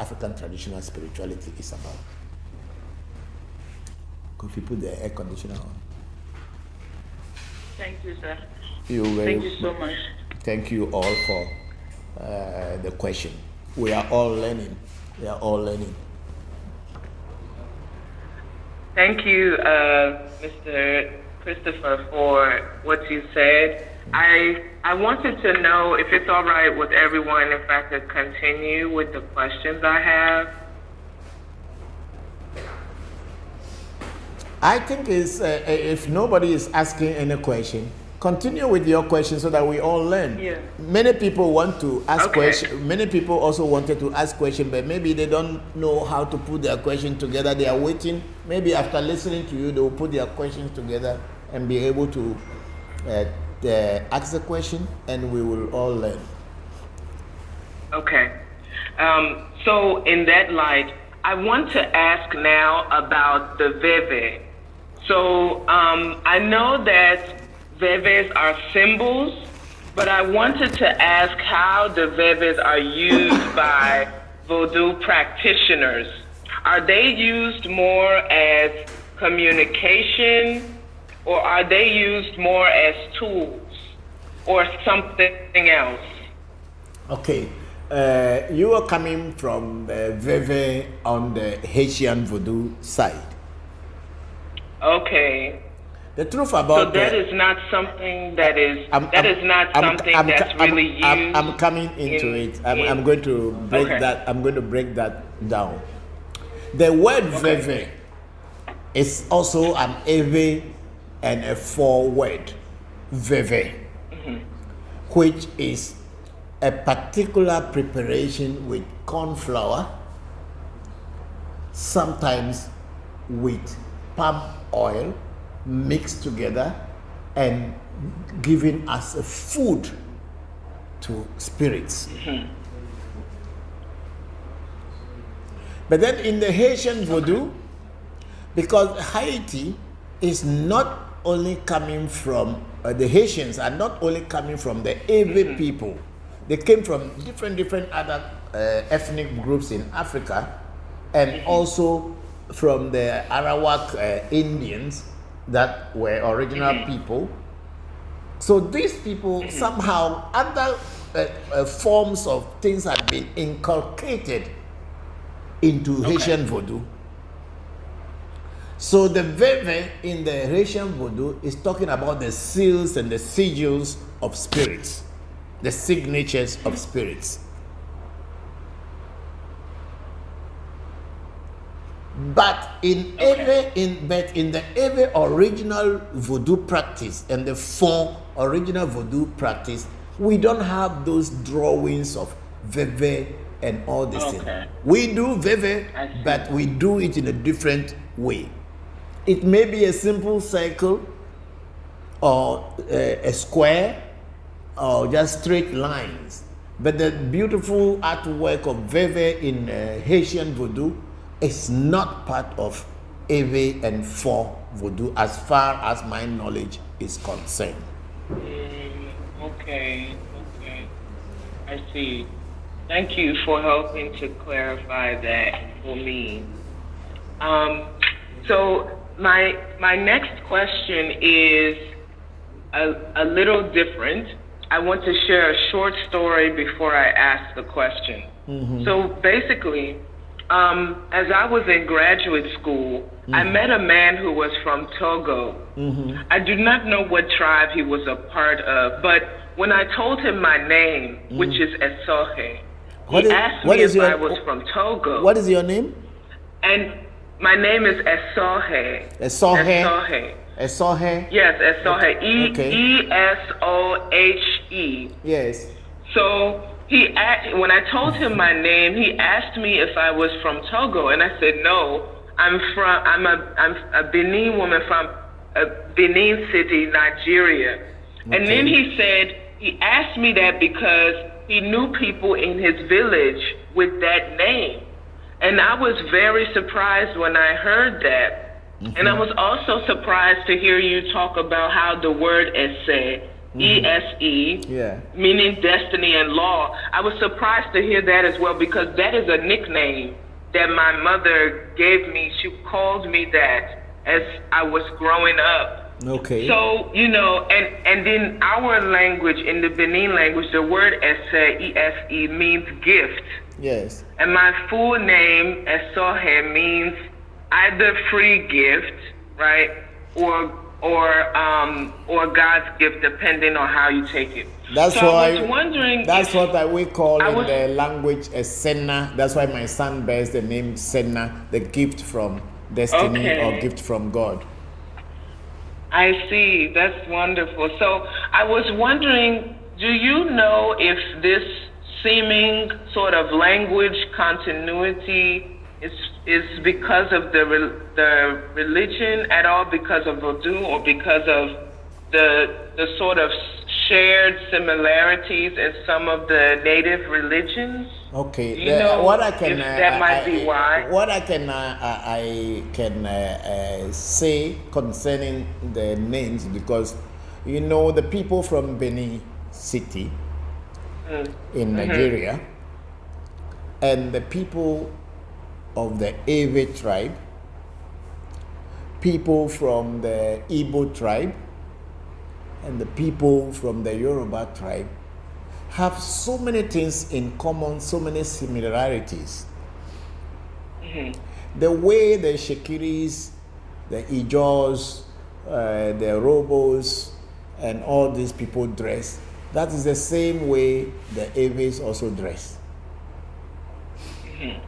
African traditional spirituality is about. Could you put the air conditioner on? Thank you, sir. Thank you so much. Thank you all for the question. We are all learning. We are all learning. Thank you, Mr. Christopher, for what you said. I wanted to know if it's all right with everyone if I could continue with the questions I have. I think if nobody is asking any question, continue with your question so that we all learn. Yeah. Many people want to ask Okay. questions. Many people also wanted to ask questions, but maybe they don't know how to put their question together. They are waiting. Maybe after listening to you, they will put their questions together and be able to ask the question, and we will all learn. Okay. So in that light, I want to ask now about the Vevez. So I know that Vevez are symbols, but I wanted to ask how the Vevez are used by Vodou practitioners. Are they used more as communication, or are they used more as tools, or something else? Okay. You are coming from Vevez on the Haitian Voodoo side. Okay. The truth about so that is not something that is that's really used. I'm coming into it. I'm going to break okay. that. I'm going to break that down. The word okay. Vevez is also an Ewe and a 4-word Vevez, which is a particular preparation with corn flour, sometimes with palm oil mixed together and giving us a food to spirits. But then in the Haitian Vodou, because Haiti is not only coming from, the Haitians are not only coming from the Ewe people, they came from different other ethnic groups in Africa, and also from the Arawak Indians that were original people. So these people somehow other forms of things had been inculcated into Haitian Vodou. So the Vevez in the Haitian Vodou is talking about the seals and the sigils of spirits, the signatures of spirits. But in the Ewe original Voodoo practice and the Fon original Voodoo practice, we don't have those drawings of Vevez and all this thing. We do Vevez, but we do it in a different way. It may be a simple circle or a square or just straight lines. But the beautiful artwork of Vevez in Haitian Vodou is not part of Ewe and Fon Vodou as far as my knowledge is concerned. Okay. I see. Thank you for helping to clarify that for me. So my next question is a little different. I want to share a short story before I ask the question. So basically, as I was in graduate school, I met a man who was from Togo. I do not know what tribe he was a part of, but when I told him my name, which is Esohe, he asked me if I was from Togo. What is your name? And my name is Esohe. Esohe. Esohe? Yes, Esohe. Esohe. Yes. So when I told him my name, he asked me if I was from Togo, and I said no. I'm a Benin woman from Benin City, Nigeria. And then he asked me that because he knew people in his village with that name. And I was very surprised when I heard that. And I was also surprised to hear you talk about how the word esse ESE, Yeah. meaning destiny and law. I was surprised to hear that as well because that is a nickname that my mother gave me. She called me that as I was growing up. Okay. So, and in our language, in the Benin language, the word ESE means gift. Yes. And my full name, Esohe, means either free gift, right, or God's gift, depending on how you take it. That's so why. I was wondering. That's what we call in the language a Senna. That's why my son bears the name Senna, the gift from destiny or gift from God. I see. That's wonderful. So I was wondering, do you know if this seeming sort of language continuity is because of the religion at all, because of Vodou, or because of the sort of shared similarities in some of the native religions? Okay. What I can that might be why. What I can say concerning the names, because the people from Benin City in Nigeria and the people of the Ewe tribe, people from the Igbo tribe, and the people from the Yoruba tribe have so many things in common, so many similarities. The way the Shekiris, the Ijos, the Robos, and all these people dress, that is the same way the Eves also dress.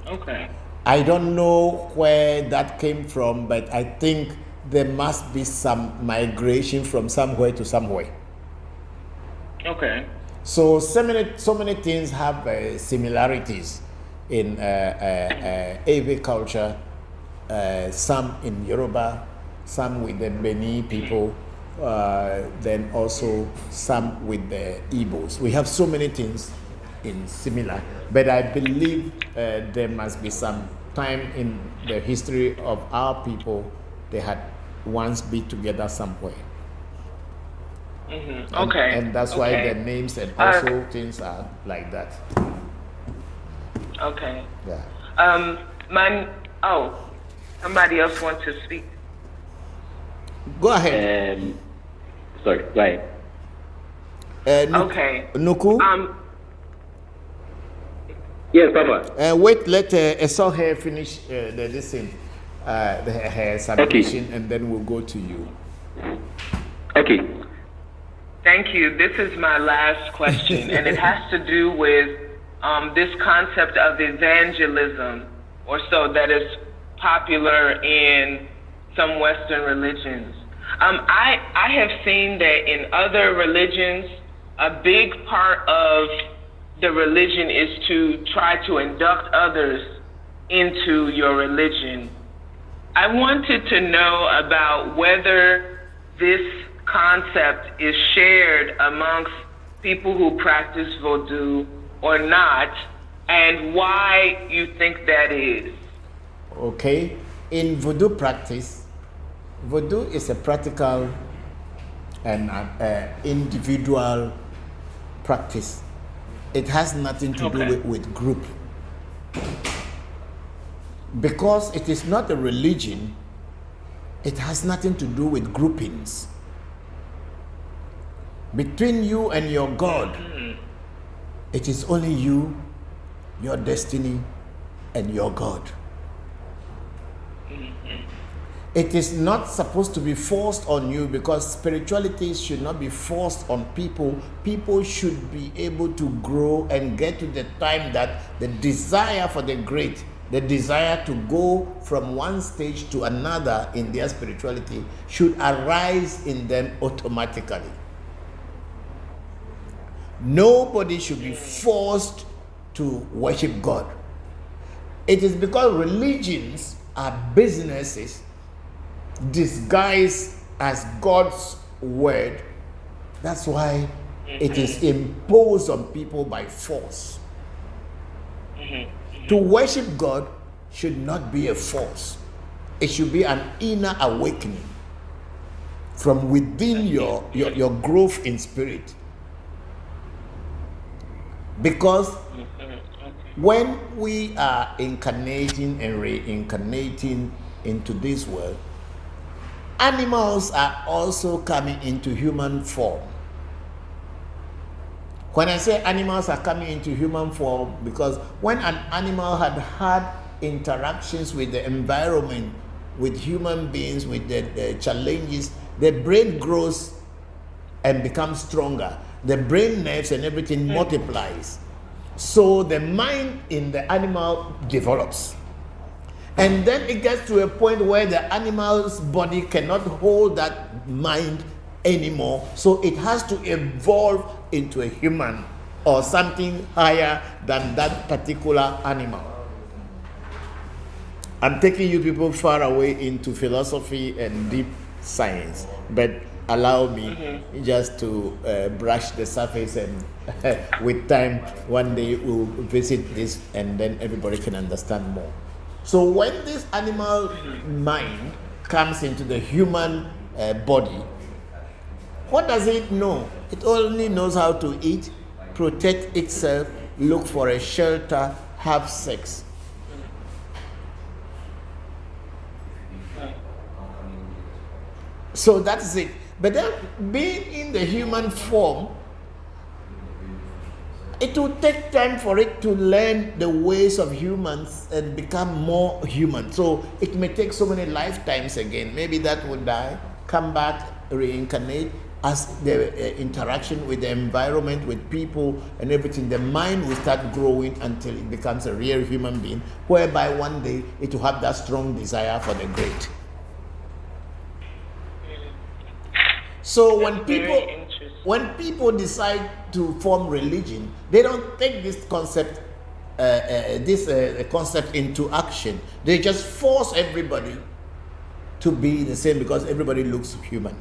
Okay. I don't know where that came from, but I think there must be some migration from somewhere to somewhere. Okay. So many things have similarities in Ewe culture. Some in Yoruba, some with the Beni people, then also some with the Igbos. We have so many things in similar, but I believe there must be some time in the history of our people they had once been together somewhere. Okay. And that's why the names and also things are like that. Okay. Yeah. Somebody else wants to speak. Go ahead. Sorry, go ahead. Okay. Nuku? Yes, Papa. Wait, let Esohe finish this thing, her submission, and then we'll go to you. Okay. Thank you. This is my last question, and it has to do with this concept of evangelism, or so, that is popular in some Western religions. I have seen that in other religions, a big part of the religion is to try to induct others into your religion. I wanted to know about whether this concept is shared amongst people who practice Vodou or not, and why you think that is. Okay. In Vodou practice, Vodou is a practical and individual practice. It has nothing to do with group. Because it is not a religion, it has nothing to do with groupings. Between you and your God, it is only you, your destiny, and your God. It is not supposed to be forced on you, because spirituality should not be forced on people. People should be able to grow and get to the time that the desire for the great, the desire to go from one stage to another in their spirituality should arise in them automatically. Nobody should be forced to worship God. It is because religions are businesses disguised as God's word. That's why it is imposed on people by force. To worship God should not be a force. It should be an inner awakening. from within your growth in spirit. Because when we are incarnating and reincarnating into this world, animals are also coming into human form. When I say animals are coming into human form, because when an animal had interactions with the environment, with human beings, with the challenges, the brain grows and becomes stronger. The brain nerves and everything multiplies. So the mind in the animal develops. And then it gets to a point where the animal's body cannot hold that mind anymore. So it has to evolve into a human or something higher than that particular animal. I'm taking you people far away into philosophy and deep science, but allow me just to brush the surface, and with time, one day we'll visit this and then everybody can understand more. So when this animal mind comes into the human body, what does it know? It only knows how to eat, protect itself, look for a shelter, have sex. So that's it. But then, being in the human form, it will take time for it to learn the ways of humans and become more human. So it may take so many lifetimes again. Maybe that will die, come back, reincarnate. As the interaction with the environment, with people and everything, the mind will start growing until it becomes a real human being, whereby one day it will have that strong desire for the great. So when people decide to form religion, they don't take this concept into action. They just force everybody to be the same because everybody looks human.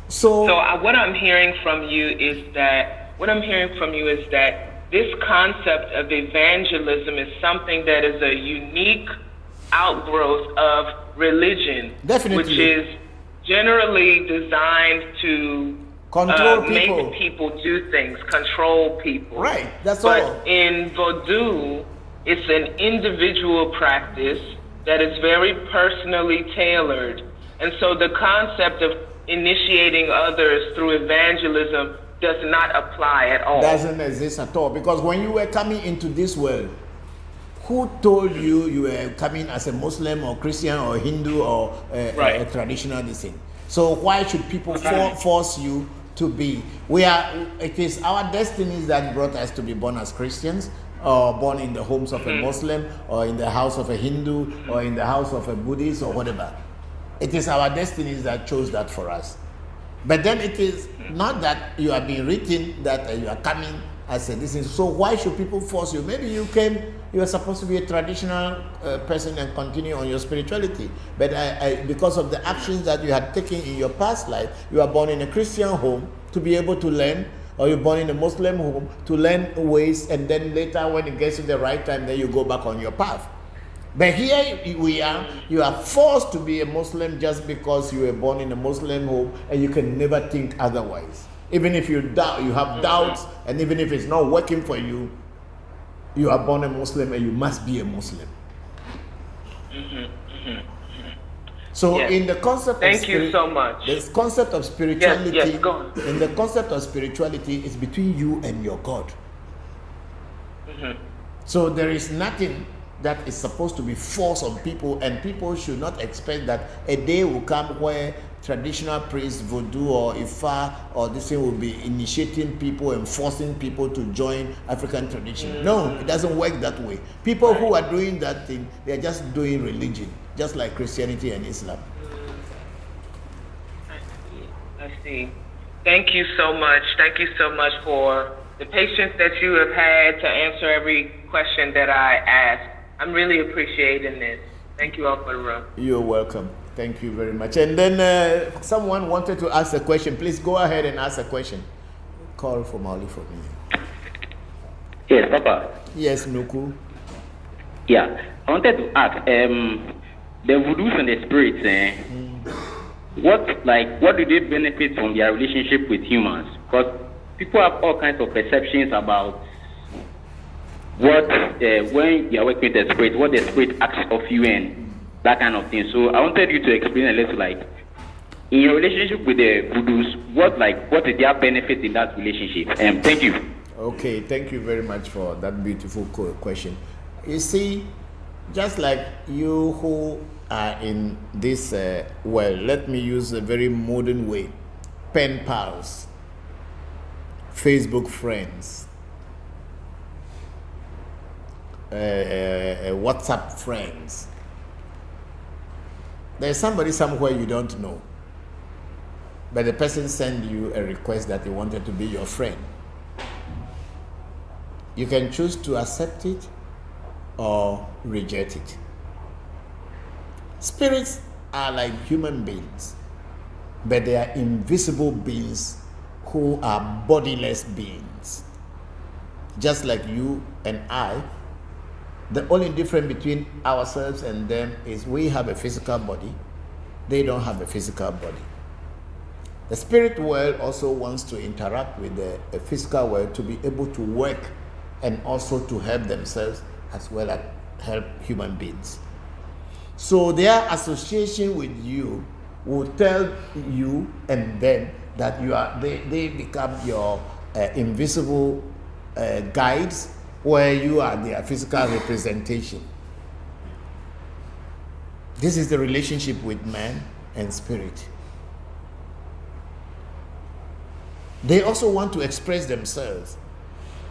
So what I'm hearing from you is that this concept of evangelism is something that is a unique outgrowth of religion, definitely, which is generally designed to control people, make people do things, control people. Right, that's but all. But in Vodou, it's an individual practice that is very personally tailored. And so the concept of initiating others through evangelism does not apply at all. Doesn't exist at all. Because when you were coming into this world, who told you you were coming as a Muslim or Christian or Hindu or a traditional thing? So why should people force you to be? It is our destinies that brought us to be born as Christians, or born in the homes of a Muslim, or in the house of a Hindu, or in the house of a Buddhist, or whatever. It is our destinies that chose that for us. But then it is not that you are being written that you are coming as a this. So why should people force you? Maybe you are supposed to be a traditional person and continue on your spirituality. But because of the actions that you had taken in your past life, you are born in a Christian home to be able to learn, or you're born in a Muslim home to learn ways, and then later when it gets to the right time, then you go back on your path. But here you are forced to be a Muslim just because you were born in a Muslim home, and you can never think otherwise. Even if you doubt, you have doubts, and even if it's not working for you, you are born a Muslim and you must be a Muslim. So in the concept Thank you so much. The concept of spirituality, yes, go on. In the concept of spirituality is between you and your God. So there is nothing that is supposed to be forced on people, and people should not expect that a day will come where traditional priests, Vodou or Ifa or this thing will be initiating people and forcing people to join African tradition. No, it doesn't work that way. People who are doing that thing, they are just doing religion, just like Christianity and Islam. I see. Thank you so much. Thank you so much for the patience that you have had to answer every question that I asked. I'm really appreciating this. Thank you all for the room. You're welcome. Thank you very much. And then someone wanted to ask a question. Please go ahead and ask a question. Call from Ali for me. Yes, Papa. Yes, Nuku. Yeah, I wanted to ask, the voodoos and the spirits, what do they benefit from their relationship with humans? Because people have all kinds of perceptions about what when you are working with the spirit, what the spirit asks of you and that kind of thing. So I wanted you to explain a little, like, in your relationship with the voodoos, what is their benefit in that relationship? Thank you. Okay, thank you very much for that beautiful question. You see, just like you who are in this world, let me use a very modern way: pen pals, Facebook friends, WhatsApp friends. There's somebody somewhere you don't know, but the person sent you a request that they wanted to be your friend. You can choose to accept it or reject it. Spirits are like human beings, but they are invisible beings who are bodiless beings. Just like you and I, the only difference between ourselves and them is we have a physical body, they don't have a physical body. The spirit world also wants to interact with the physical world to be able to work and also to help themselves as well as help human beings. So their association with you will tell you and them that they become your invisible guides, where you are their physical representation. This is the relationship with man and spirit. They also want to express themselves,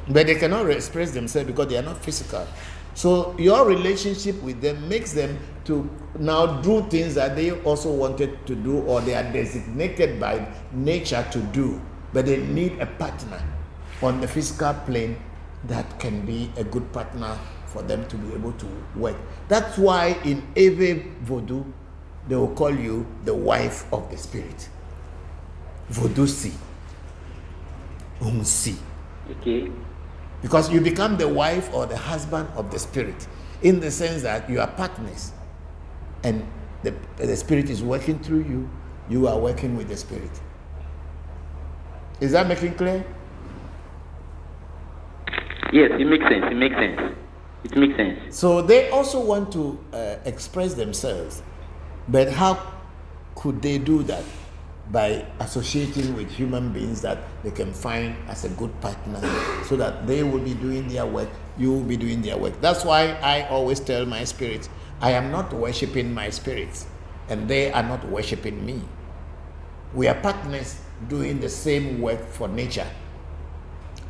but they cannot express themselves because they are not physical. So your relationship with them makes them to now do things that they also wanted to do, or they are designated by nature to do, but they need a partner on the physical plane that can be a good partner for them to be able to work. That's why in Ewe Vodu, they will call you the wife of the spirit. Voodoo si. Si. Okay. Because you become the wife or the husband of the spirit, in the sense that you are partners, and the spirit is working through you, you are working with the spirit. Is that making clear? Yes, it makes sense. It makes sense. So they also want to express themselves, but how could they do that? By associating with human beings that they can find as a good partner, so that they will be doing their work, you will be doing their work. That's why I always tell my spirits, I am not worshiping my spirits, and they are not worshiping me. We are partners doing the same work for nature.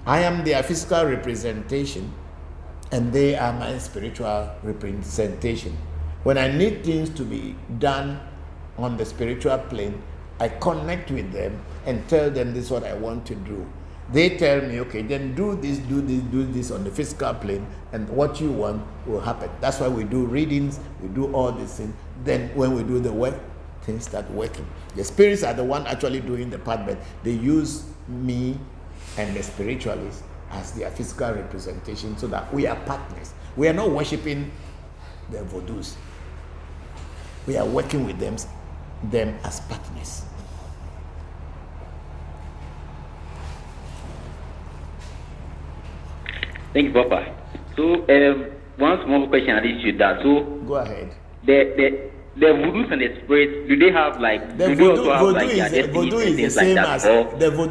I am their physical representation, and they are my spiritual representation. When I need things to be done on the spiritual plane, I connect with them and tell them this is what I want to do. They tell me, okay, then do this on the physical plane, and what you want will happen. That's why we do readings, we do all these things. Then when we do the work, things start working. The spirits are the one actually doing the part, but they use me and the spiritualists as their physical representation, so that we are partners. We are not worshiping the Vodous. We are working with them as partners. Thank you, Papa. So, one small question added to that. So, go ahead. The voodoos and the spirits, do they have like the voodoo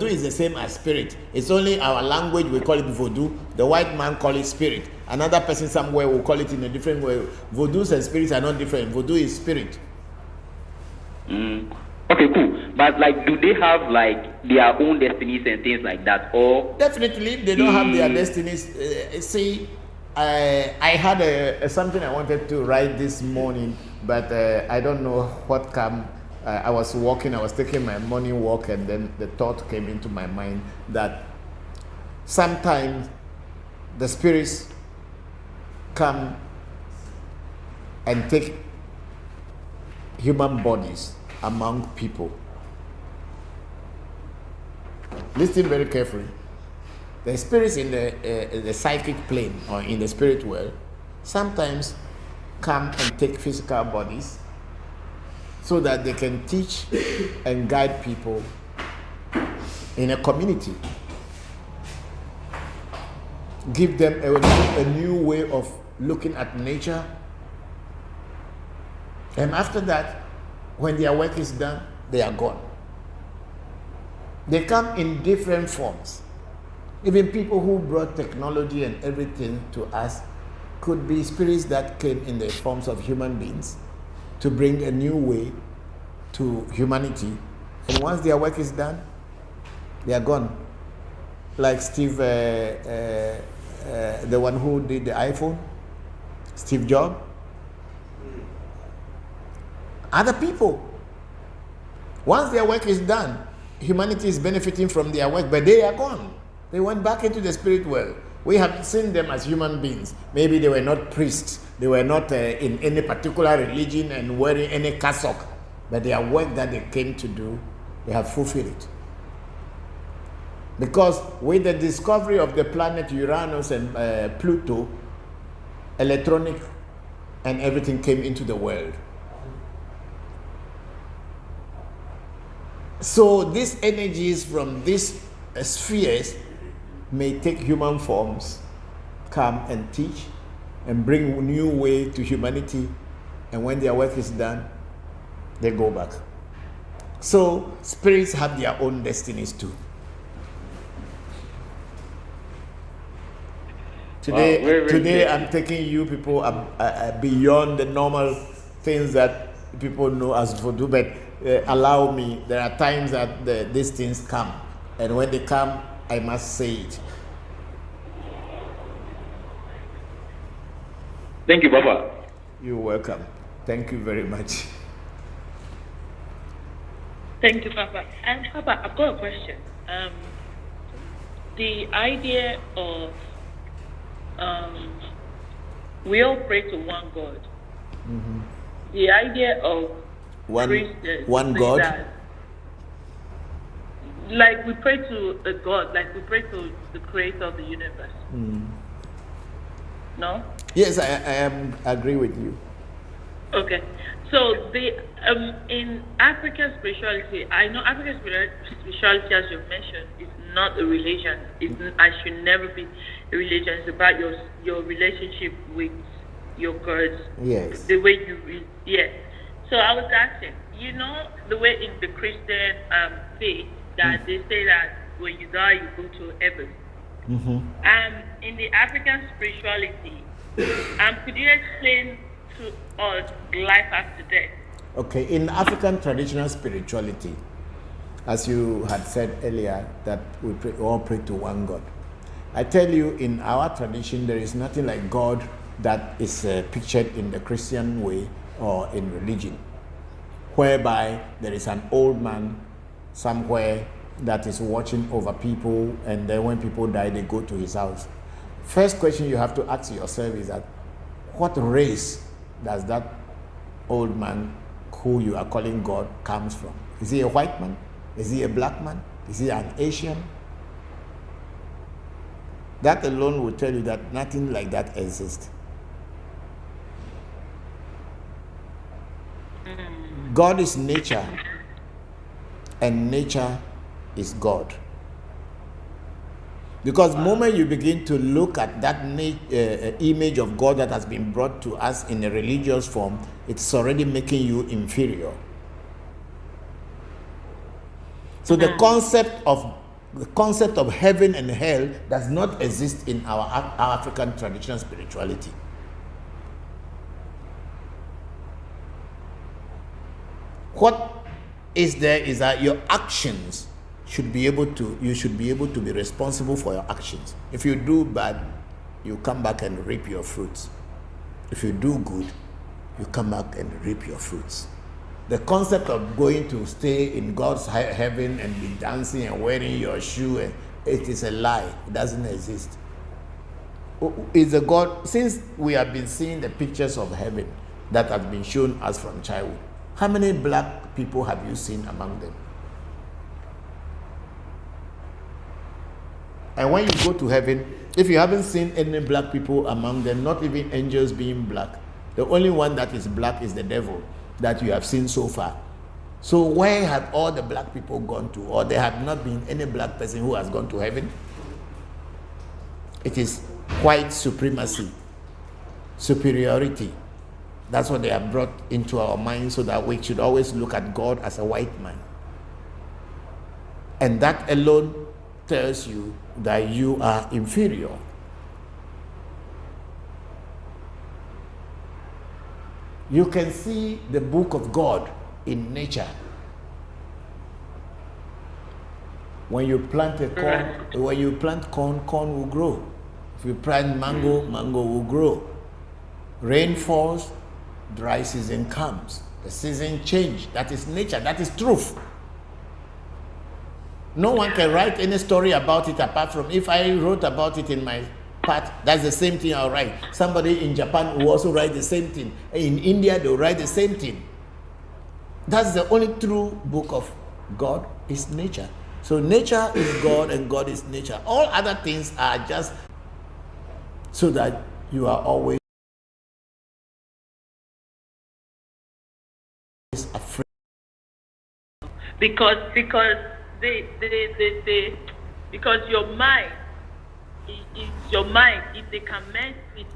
is the same as spirit. It's only our language we call it voodoo. The white man call it spirit. Another person somewhere will call it in a different way. Voodoos and spirits are not different. Voodoo is spirit. Okay, cool. But like, do they have like their own destinies and things like that? Or definitely they don't have their destinies. See, I had something I wanted to write this morning, but I don't know what came. I was walking, I was taking my morning walk, and then the thought came into my mind that sometimes the spirits come and take human bodies among people. Listen very carefully. The spirits in the psychic plane or in the spirit world sometimes come and take physical bodies so that they can teach and guide people in a community. Give them a new way of looking at nature. And after that, when their work is done, they are gone. They come in different forms. Even people who brought technology and everything to us could be spirits that came in the forms of human beings to bring a new way to humanity. And once their work is done, they are gone. Like Steve, the one who did the iPhone, Steve Jobs. Other people, once their work is done, humanity is benefiting from their work, but they are gone. They went back into the spirit world. We have seen them as human beings. Maybe they were not priests. They were not in any particular religion and wearing any cassock. But their work that they came to do, they have fulfilled it. Because with the discovery of the planet Uranus and Pluto, electronic and everything came into the world. So these energies from these spheres may take human forms, come and teach and bring a new way to humanity, and when their work is done, they go back. So spirits have their own destinies too. Today I'm taking you people beyond the normal things that people know as Vodou, but allow me, there are times that these things come, and when they come, I must say it. Thank you, Papa. You're welcome. Thank you very much. Thank you, Papa. And Papa, I've got a question. The idea of we all pray to one God. Mm-hmm. The idea of one God. Like we pray to a God, like we pray to the creator of the universe. Mm. No? Yes, I agree with you. Okay. So the in African spirituality, I know African spirituality, as you mentioned, is not a religion. And should never be a religion. It's about your relationship with your God. Yes. The way you read. Yeah. So I was asking, the way in the Christian faith that they say that when you die you go to heaven. Mm-hmm. In the African spirituality, could you explain to us life after death? Okay, in African traditional spirituality, as you had said earlier, that we all pray to one God. I tell you, in our tradition, there is nothing like God that is pictured in the Christian way or in religion, whereby there is an old man somewhere that is watching over people, and then when people die, they go to his house. First question you have to ask yourself is that, what race does that old man who you are calling God comes from? Is he a white man? Is he a black man? Is he an Asian? That alone will tell you that nothing like that exists. God is nature, and nature is God. Because the moment you begin to look at that image of God that has been brought to us in a religious form, it's already making you inferior. So the concept of heaven and hell does not exist in our African traditional spirituality. What is there is that your actions you should be able to be responsible for your actions. If you do bad, you come back and reap your fruits. If you do good, you come back and reap your fruits. The concept of going to stay in God's heaven and be dancing and wearing your shoe, it is a lie. It doesn't exist. It's a God. Since we have been seeing the pictures of heaven that have been shown us from childhood, how many black people have you seen among them? And when you go to heaven, if you haven't seen any black people among them, not even angels being black, the only one that is black is the devil. that you have seen so far. So where have all the black people gone to? Or there have not been any black person who has gone to heaven? It is white supremacy, superiority. That's what they have brought into our minds, so that we should always look at God as a white man. And that alone tells you that you are inferior. You can see the book of God in nature. When you plant a corn, corn will grow. If you plant mango, mango will grow. Rain falls, dry season comes. The season change. That is nature. That is truth. No one can write any story about it apart from if I wrote about it in my part, that's the same thing I'll write. Somebody in Japan will also write the same thing. In India, they'll write the same thing. That's the only true book of God is nature. So nature is God and God is nature. All other things are just so that you are always afraid. Because your mind is your mind. If they can mess with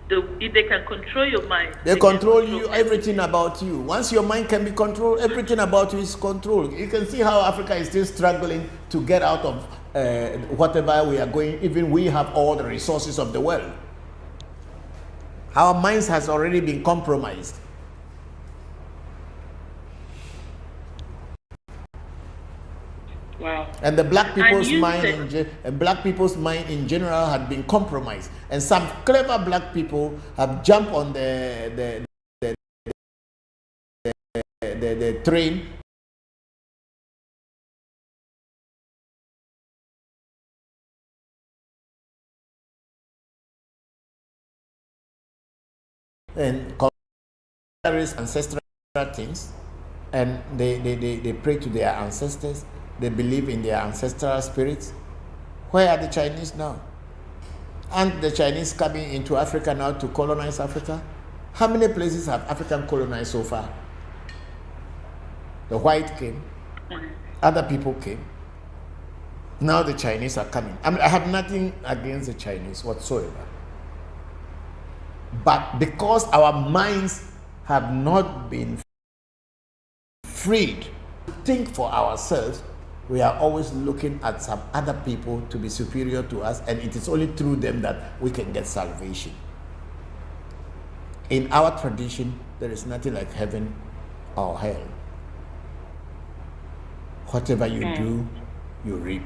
if they can control your mind, they control you, everything about you. Once your mind can be controlled, everything about you is controlled. You can see how Africa is still struggling to get out of whatever we are going. Even we have all the resources of the world. Our minds has already been compromised. Wow. And the black people's mind in general had been compromised, and some clever black people have jumped on the train and ancestral things, and they pray to their ancestors. They believe in their ancestral spirits. Where are the Chinese now? Aren't the Chinese coming into Africa now to colonize Africa? How many places have African colonized so far? The white came, other people came. Now the Chinese are coming. I have nothing against the Chinese whatsoever. But because our minds have not been freed to think for ourselves, we are always looking at some other people to be superior to us, and it is only through them that we can get salvation. In our tradition, there is nothing like heaven or hell. Whatever you do, you reap.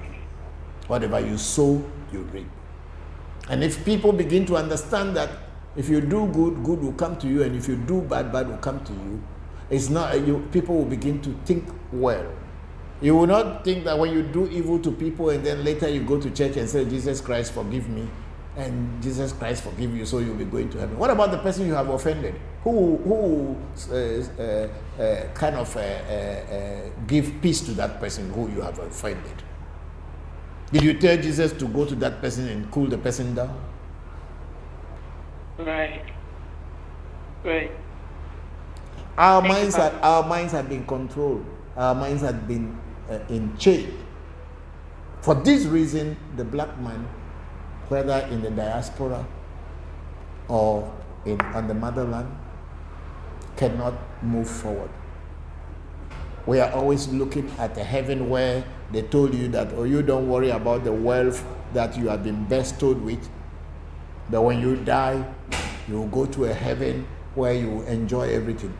Whatever you sow, you reap. And if people begin to understand that if you do good, good will come to you, and if you do bad, bad will come to you, it's not people will begin to think well. You will not think that when you do evil to people and then later you go to church and say, Jesus Christ, forgive me, and Jesus Christ forgive you, so you'll be going to heaven. What about the person you have offended? Who give peace to that person who you have offended? Did you tell Jesus to go to that person and cool the person down? Right. Our minds have been controlled. Our minds have been in chain. For this reason, the black man, whether in the diaspora or on the motherland, cannot move forward. We are always looking at a heaven where they told you that, oh, you don't worry about the wealth that you have been bestowed with, but when you die, you will go to a heaven where you will enjoy everything.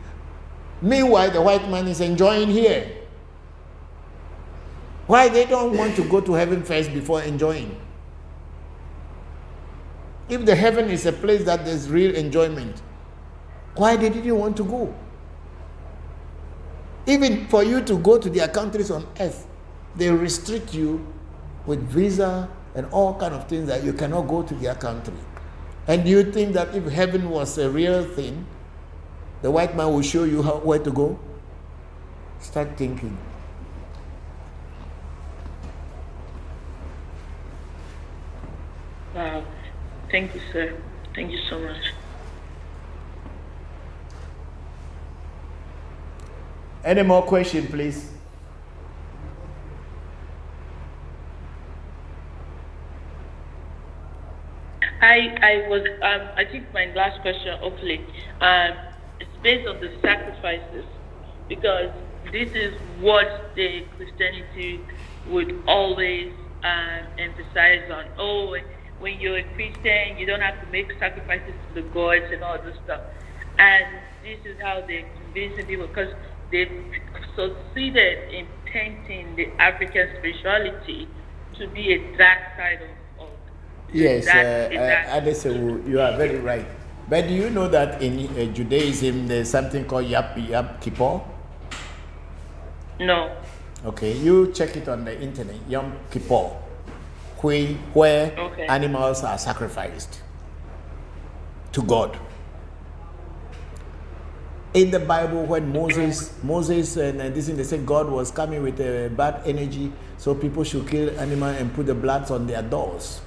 Meanwhile, the white man is enjoying here. Why they don't want to go to heaven first before enjoying? If the heaven is a place that there's real enjoyment, why didn't you want to go? Even for you to go to their countries on earth, they restrict you with visa and all kind of things that you cannot go to their country. And you think that if heaven was a real thing, the white man will show you where to go? Start thinking. Wow. Thank you, sir. Thank you so much. Any more question, please? I think my last question, hopefully, it's based on the sacrifices, because this is what the Christianity would always emphasize on. Oh, when you're a Christian, you don't have to make sacrifices to the gods and all this stuff. And this is how they're convincing people, because they've succeeded in painting the African spirituality to be a dark side of yes, Adesewu, you are very right. But do you know that in Judaism there's something called Yom Kippur? No. Okay, you check it on the internet, Yom Kippur, where animals are sacrificed to God. In the Bible, when Moses and this thing, they said God was coming with a bad energy, so people should kill animals and put the bloods on their doors.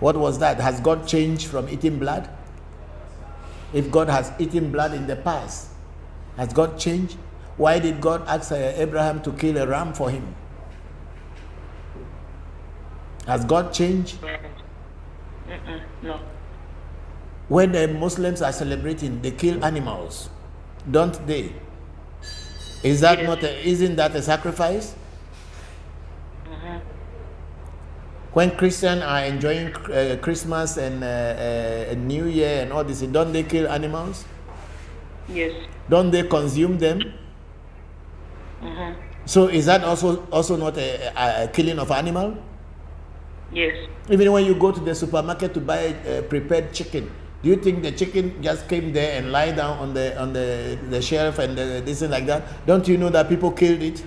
What was that? Has God changed from eating blood? If God has eaten blood in the past, has God changed? Why did God ask Abraham to kill a ram for him? Has God changed? No. When the Muslims are celebrating, they kill animals, don't they? Is that isn't that a sacrifice? When Christians are enjoying Christmas and New Year and all this, don't they kill animals? Yes. Don't they consume them? So is that also not a killing of animal? Yes. Even when you go to the supermarket to buy prepared chicken, do you think the chicken just came there and lie down on the shelf and this and like that? Don't you know that people killed it?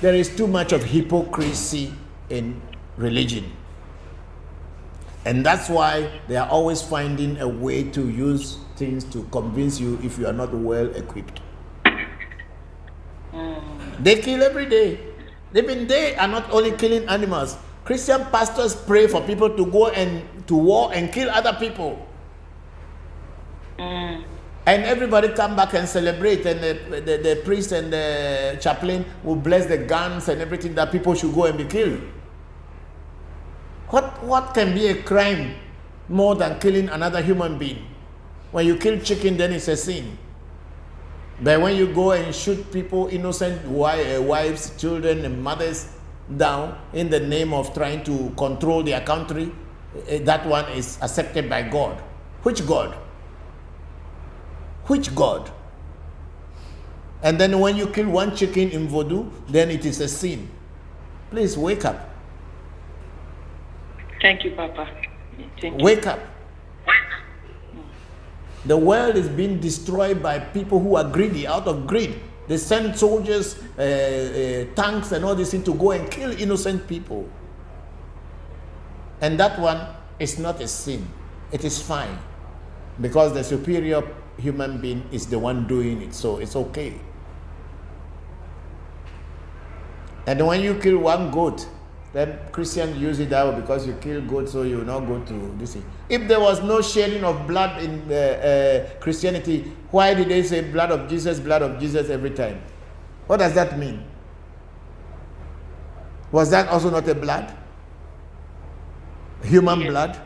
There is too much of hypocrisy in religion. And that's why they are always finding a way to use things to convince you if you are not well equipped. They kill every day. They are not only killing animals. Christian pastors pray for people to go to war and kill other people. And everybody come back and celebrate, and the priest and the chaplain will bless the guns and everything that people should go and be killed. What can be a crime more than killing another human being? When you kill chicken, then it's a sin. But when you go and shoot people, innocent wives, children, and mothers down in the name of trying to control their country, that one is accepted by God. Which God? Which God? And then when you kill one chicken in Vodou, then it is a sin. Please wake up. Thank you, Papa. Thank you. Wake up. The world is being destroyed by people who are greedy, out of greed. They send soldiers, tanks and all this thing to go and kill innocent people. And that one is not a sin. It is fine. Because the superior human being is the one doing it, so it's okay. And when you kill one goat, then Christians use it that way, because you kill goat, so you will not go to this thing. If there was no shedding of blood in Christianity, why did they say blood of Jesus every time? What does that mean? Was that also not a blood? Human blood?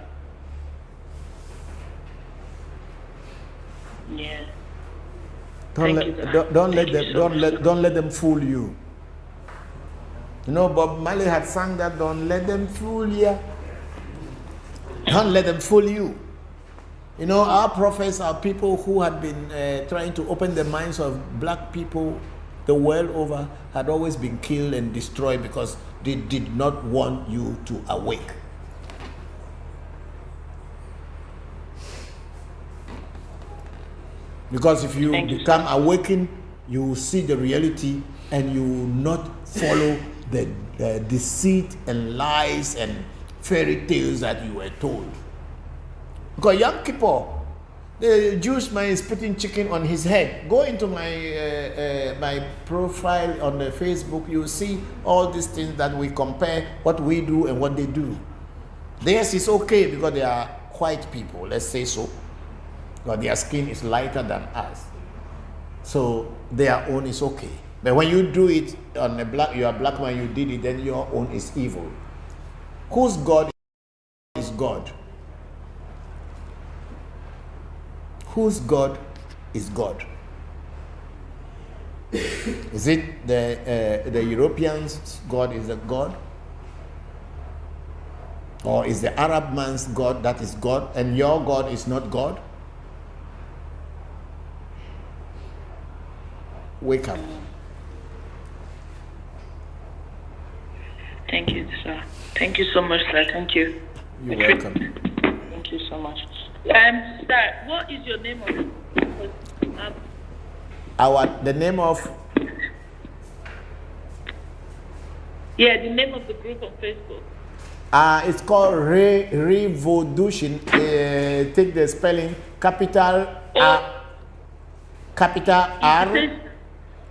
Yeah. Don't let them fool you. You know, Bob Marley had sung that, don't let them fool you. Don't let them fool you. You know, our prophets are people who had been trying to open the minds of black people the world over, had always been killed and destroyed because they did not want you to awake. Because if you become awakened, you will see the reality and you will not follow the deceit and lies and fairy tales that you were told. Because Yom Kippur, the Jewish man is putting chicken on his head. Go into my my profile on the Facebook, you will see all these things that we compare what we do and what they do. Theirs is okay because they are white people, let's say so. But their skin is lighter than us. So their own is okay. But when you do it on you are black man, you did it, then your own is evil. Whose God is God? Whose God is God? Is it the Europeans' God is a God? Or is the Arab man's God that is God, and your God is not God? Wake up. Thank you, sir. Thank you so much, sir. Thank you. You're welcome. Thank you so much. Sir, what is your name of The name of the name of the group on Facebook. It's called Revolution. Take the spelling: capital R, capital R, Is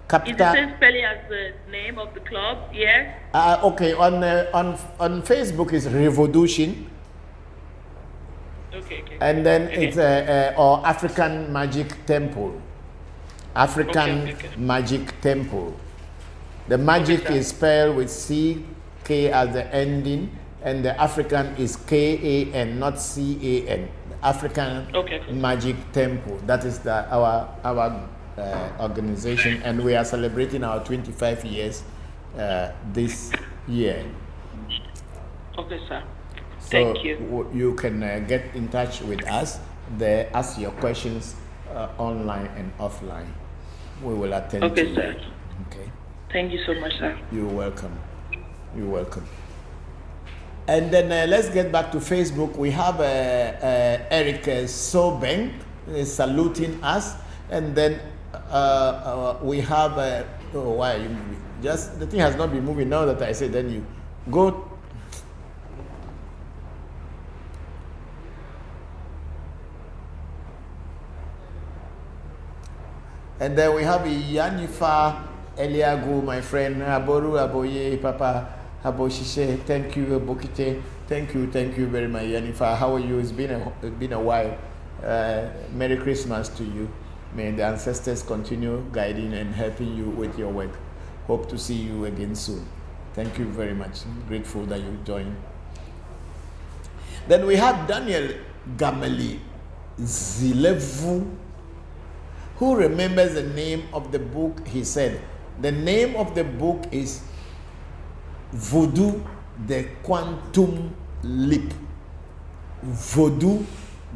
capital. it the same spelling as the name of the club? Yes. Okay. On Facebook is Revolution, Okay. and then it's or African Magic Temple. African Okay. Magic Temple. The magic Okay, is spelled with CK as the ending, and the African is KAN, not CAN. African Magic Temple. That is our organization, and we are celebrating our 25 years this year. Okay, sir. So Thank you. You can get in touch with us there, ask your questions online and offline. We will attend to Okay, sir. you. Okay. Thank you so much, sir. You're welcome. You're welcome. And then let's get back to Facebook. We have Eric Sobeng saluting us, and then we have why are you moving? Just the thing has not been moving now that I said. Then you go. And then we have Yanifa Eliagu, my friend. Aboru Aboye, Papa Aboshishe. Thank you, Bokite. Thank you very much, Yanifa. How are you? It's been a while. Merry Christmas to you. May the ancestors continue guiding and helping you with your work. Hope to see you again soon. Thank you very much. I'm grateful that you joined. Then we have Daniel Gameli Zilevu, who remembers the name of the book. He said, the name of the book is Voodoo, the Quantum Leap. Voodoo,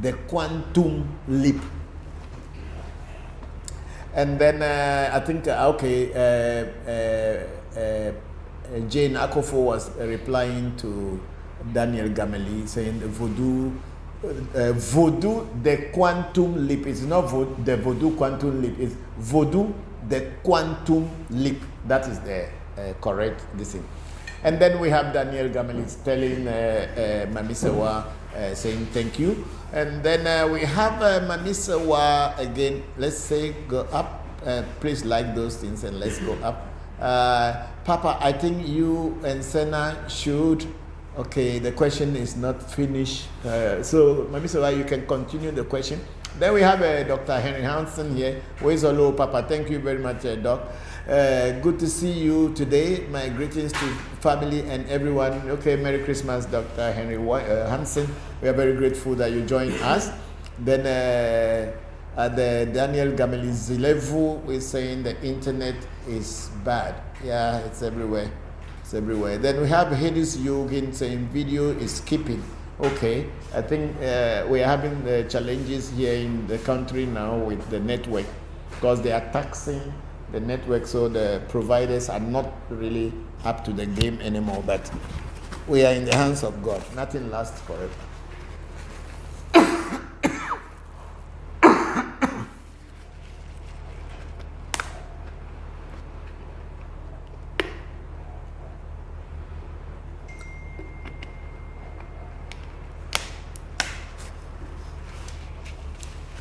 the Quantum Leap. And then I think, Jane Akofo was replying to Daniel Gameli saying Voodoo, the Quantum Leap. It's not the Voodoo Quantum Leap, it's Voodoo, the Quantum Leap. That is the correct thing. And then we have Daniel Gameli telling Mamisewa, saying thank you. And then we have Mamisewa again. Let's say go up. Please like those things and let's go up. Papa, I think you and Senna should. Okay, the question is not finished. So, Mamisewa, you can continue the question. Then we have Dr. Henry Hansen here. Where's hello, Papa? Thank you very much, Doc. Good to see you today. My greetings to family and everyone. Okay, Merry Christmas, Dr. Henry Hansen. We are very grateful that you joined us. Then the Daniel Gameli Zilevu is saying the internet is bad. Yeah, it's everywhere. It's everywhere. Then we have Hades Yogin saying video is skipping. Okay, I think we are having challenges here in the country now with the network because they are taxing the network, so the providers are not really up to the game anymore. But we are in the hands of God. Nothing lasts forever.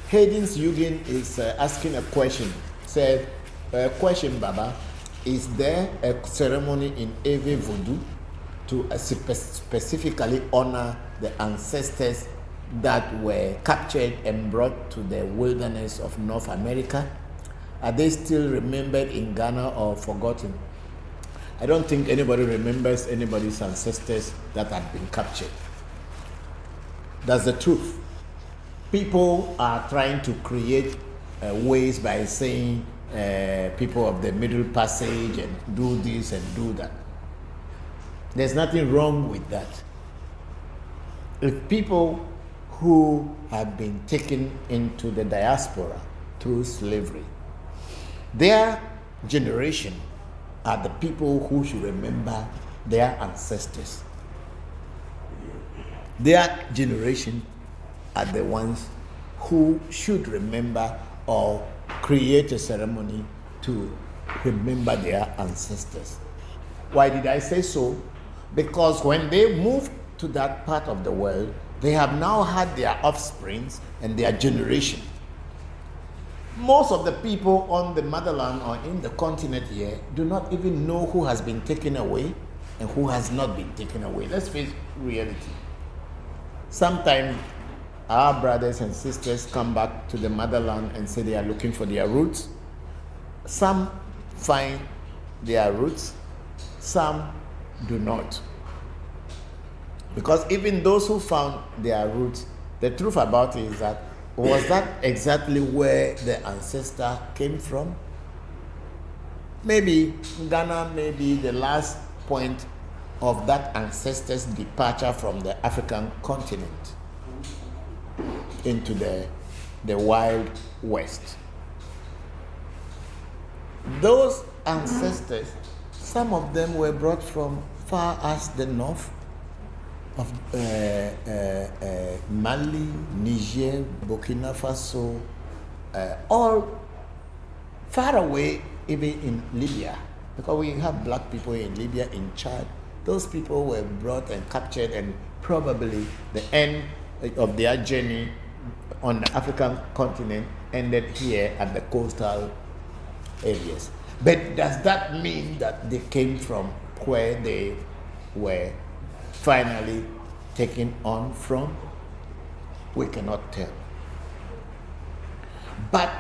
Hayden's Yugin is asking a question. Said, question, Baba, is there a ceremony in Ewe Vodu to specifically honor the ancestors that were captured and brought to the wilderness of North America? Are they still remembered in Ghana or forgotten? I don't think anybody remembers anybody's ancestors that had been captured. That's the truth. People are trying to create ways by saying people of the Middle Passage and do this and do that. There's nothing wrong with that. If people who have been taken into the diaspora through slavery, their generation are the people who should remember their ancestors. Their generation are the ones who should remember or create a ceremony to remember their ancestors. Why did I say so? Because when they moved to that part of the world, they have now had their offsprings and their generation. Most of the people on the motherland or in the continent here do not even know who has been taken away and who has not been taken away. Let's face reality. Sometimes our brothers and sisters come back to the motherland and say they are looking for their roots. Some find their roots, some do not. Because even those who found their roots, the truth about it is that, was that exactly where the ancestor came from? Maybe Ghana may be the last point of that ancestor's departure from the African continent into the wild west. Those ancestors, some of them were brought from far as the north of Mali, Niger, Burkina Faso, all far away, even in Libya, because we have black people in Libya, in Chad. Those people were brought and captured, and probably the end of their journey on the African continent ended here at the coastal areas. But does that mean that they came from where they were finally taken on from? We cannot tell. But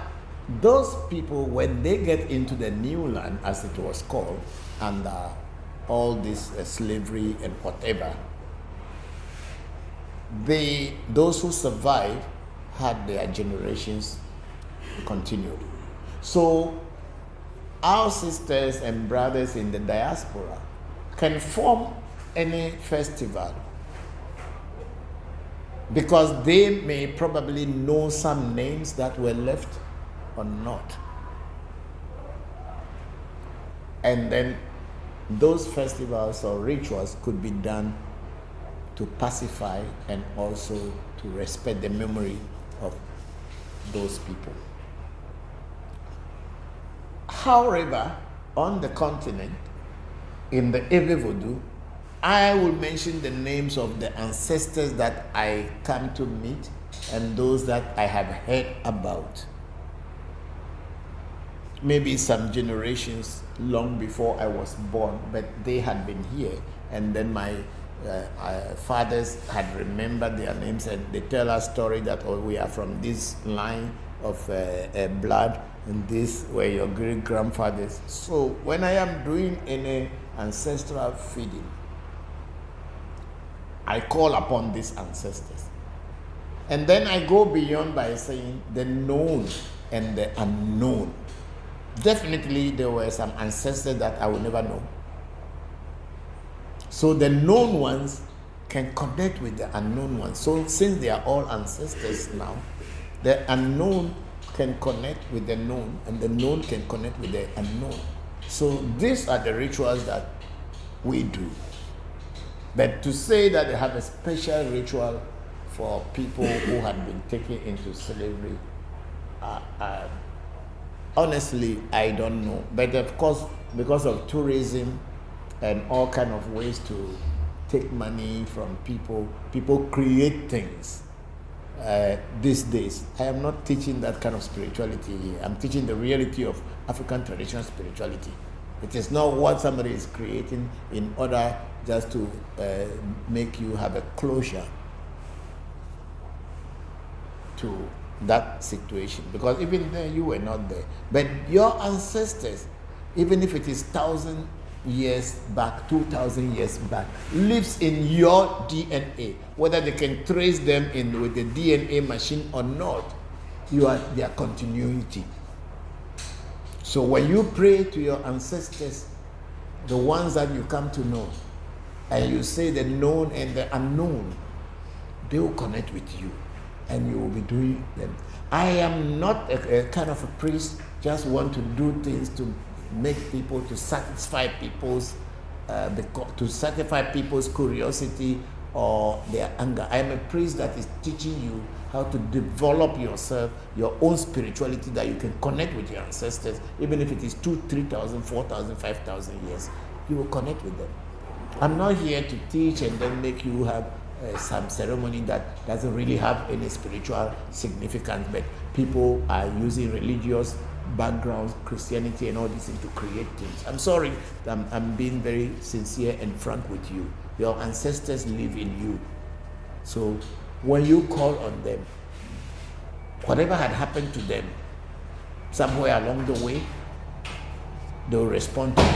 those people, when they get into the new land, as it was called, under all this slavery and whatever, those who survived had their generations continued. So our sisters and brothers in the diaspora can form any festival because they may probably know some names that were left or not. And then those festivals or rituals could be done to pacify and also to respect the memory of those people. However, on the continent, in the Ewe Vodu, I will mention the names of the ancestors that I come to meet and those that I have heard about. Maybe some generations long before I was born, but they had been here, and then my fathers had remembered their names, and they tell us story that, oh, we are from this line of blood, and these were your great grandfathers. So when I am doing any ancestral feeding, I call upon these ancestors. And then I go beyond by saying the known and the unknown. Definitely there were some ancestors that I will never know. So the known ones can connect with the unknown ones. So since they are all ancestors now, the unknown can connect with the known, and the known can connect with the unknown. So these are the rituals that we do. But to say that they have a special ritual for people who had been taken into slavery, honestly, I don't know. But of course, because of tourism and all kind of ways to take money from people, people create things these days. I am not teaching that kind of spirituality here. I'm teaching the reality of African traditional spirituality. It is not what somebody is creating in order just to make you have a closure to that situation, because even then you were not there. But your ancestors, even if it is 1,000 years back, 2,000 years back, lives in your DNA. Whether they can trace them in with the DNA machine or not, you are their continuity. So when you pray to your ancestors, the ones that you come to know, and you say the known and the unknown, they will connect with you, and you will be doing them. I am not a kind of a priest, just want to do things to make people, to satisfy people's curiosity or their anger. I am a priest that is teaching you how to develop yourself, your own spirituality, that you can connect with your ancestors, even if it is 2,000, 3,000, 4,000, 5,000 years, you will connect with them. I'm not here to teach and then make you have some ceremony that doesn't really have any spiritual significance, but people are using religious backgrounds, Christianity and all these things to create things. I'm sorry, I'm being very sincere and frank with you. Your ancestors live in you. So when you call on them, whatever had happened to them, somewhere along the way, they'll respond to you.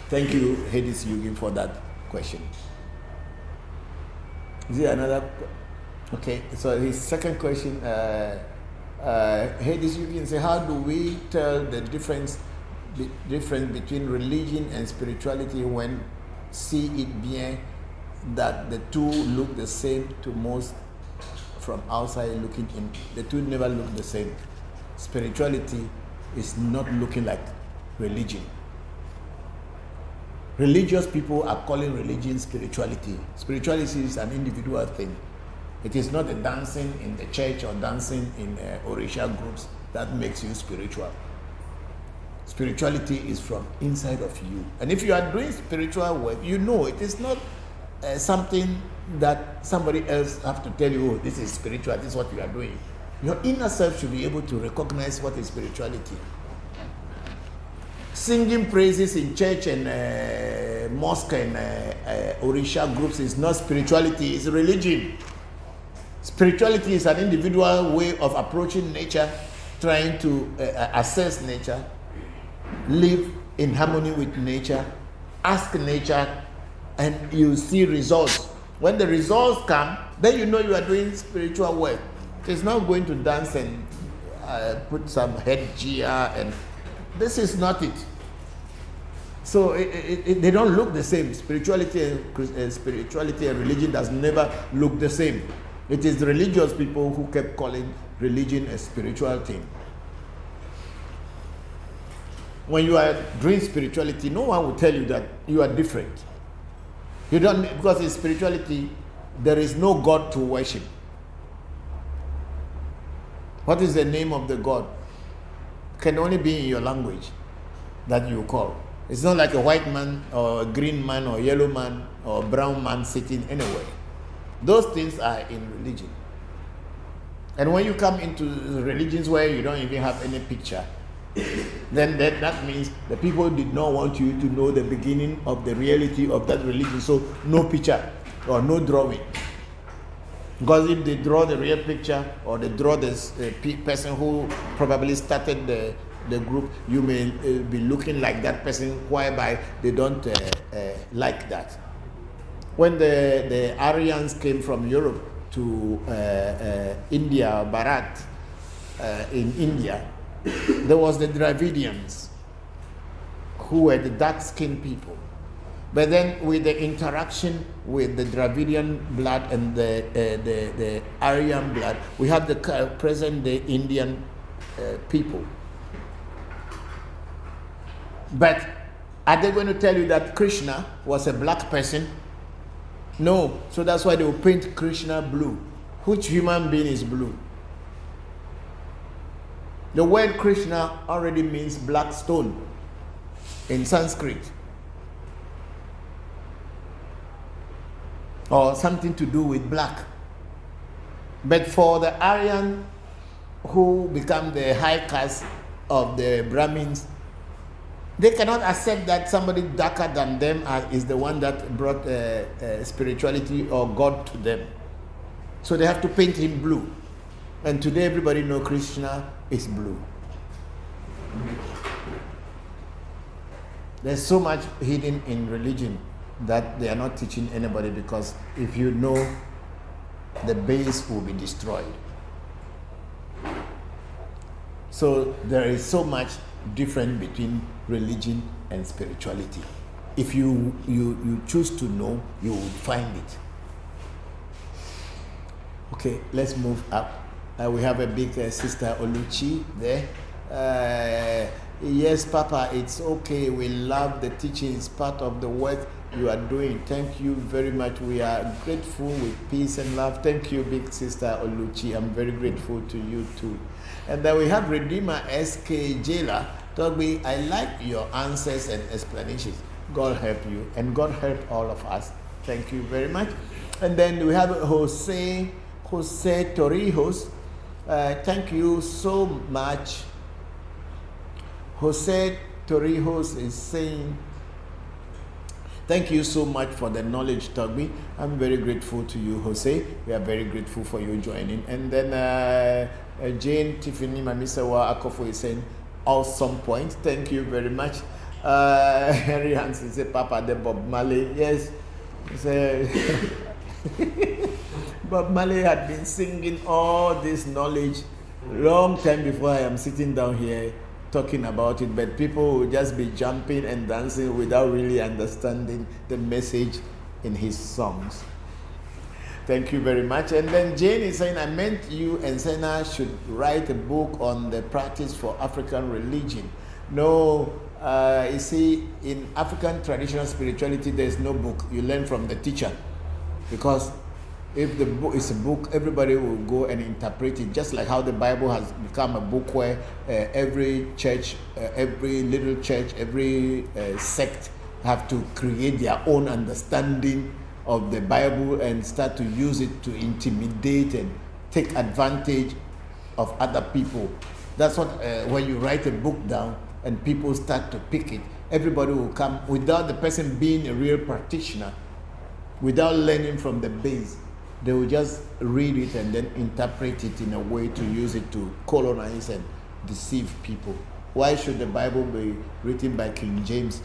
Thank you, Hades Yugin, for that question. Is there another? Okay, so his second question, Hades Yugin say, how do we tell the difference between religion and spirituality when see it bien that the two look the same to most from outside looking in? The two never look the same. Spirituality is not looking like religion. Religious people are calling religion spirituality. Spirituality is an individual thing. It is not a dancing in the church or dancing in Orisha groups that makes you spiritual. Spirituality is from inside of you. And if you are doing spiritual work, you know it is not something that somebody else have to tell you, oh, this is spiritual, this is what you are doing. Your inner self should be able to recognize what is spirituality. Singing praises in church and mosque and Orisha groups is not spirituality, it's religion. Spirituality is an individual way of approaching nature, trying to assess nature, live in harmony with nature, ask nature, and you see results. When the results come, then you know you are doing spiritual work. It's not going to dance and put some headgear, and this is not it. So they don't look the same. Spirituality and religion does never look the same. It is the religious people who kept calling religion a spiritual thing. When you are doing spirituality, no one will tell you that you are different. You don't, because in spirituality, there is no God to worship. What is the name of the God? Can only be in your language that you call. It's not like a white man or a green man or a yellow man or a brown man sitting anywhere. Those things are in religion. And when you come into religions where you don't even have any picture, then that means the people did not want you to know the beginning of the reality of that religion. So no picture or no drawing. Because if they draw the real picture or they draw the person who probably started the group, you may be looking like that person, whereby they don't like that. When the Aryans came from Europe to India, Bharat, in India, there was the Dravidians, who were the dark-skinned people. But then with the interaction with the Dravidian blood and the Aryan blood, we have the present-day Indian people. But are they going to tell you that Krishna was a black person? No. So that's why they will paint Krishna blue. Which human being is blue? The word Krishna already means black stone in Sanskrit, or something to do with black. But for the Aryan who become the high caste of the Brahmins, they cannot accept that somebody darker than them is the one that brought spirituality or God to them. So they have to paint him blue. And today everybody knows Krishna is blue. There's so much hidden in religion that they are not teaching anybody, because if you know, the base will be destroyed. So there is so much difference between religion and spirituality. If you choose to know, you will find it. Okay, let's move up. We have a big sister Oluchi there. Yes, Papa, it's okay. We love the teaching. It's part of the work you are doing. Thank you very much. We are grateful with peace and love. Thank you, big sister Oluchi. I'm very grateful to you too. And then we have Redeemer SK Jailer. Told me, I like your answers and explanations. God help you, and God help all of us. Thank you very much. And then we have Jose Torrijos. Thank you so much. Jose Torrijos is saying, thank you so much for the knowledge, Togby. I'm very grateful to you, Jose. We are very grateful for you joining. And then Jane Tiffany Mamisawa Akofo is saying, awesome point. Thank you very much. Henry Hansen said, Papa, the Bob Marley. Yes. Bob Marley had been singing all this knowledge long time before I am sitting down here talking about it, but people will just be jumping and dancing without really understanding the message in his songs. Thank you very much. And then Jane is saying, I meant you and Senna should write a book on the practice for African religion. No, you see, in African traditional spirituality, there's no book. You learn from the teacher, because if the book is a book, everybody will go and interpret it, just like how the Bible has become a book where every church, every little church, every sect have to create their own understanding of the Bible and start to use it to intimidate and take advantage of other people. That's what, when you write a book down and people start to pick it, everybody will come without the person being a real practitioner, without learning from the base. They will just read it and then interpret it in a way to use it to colonize and deceive people. Why should the Bible be written by King James?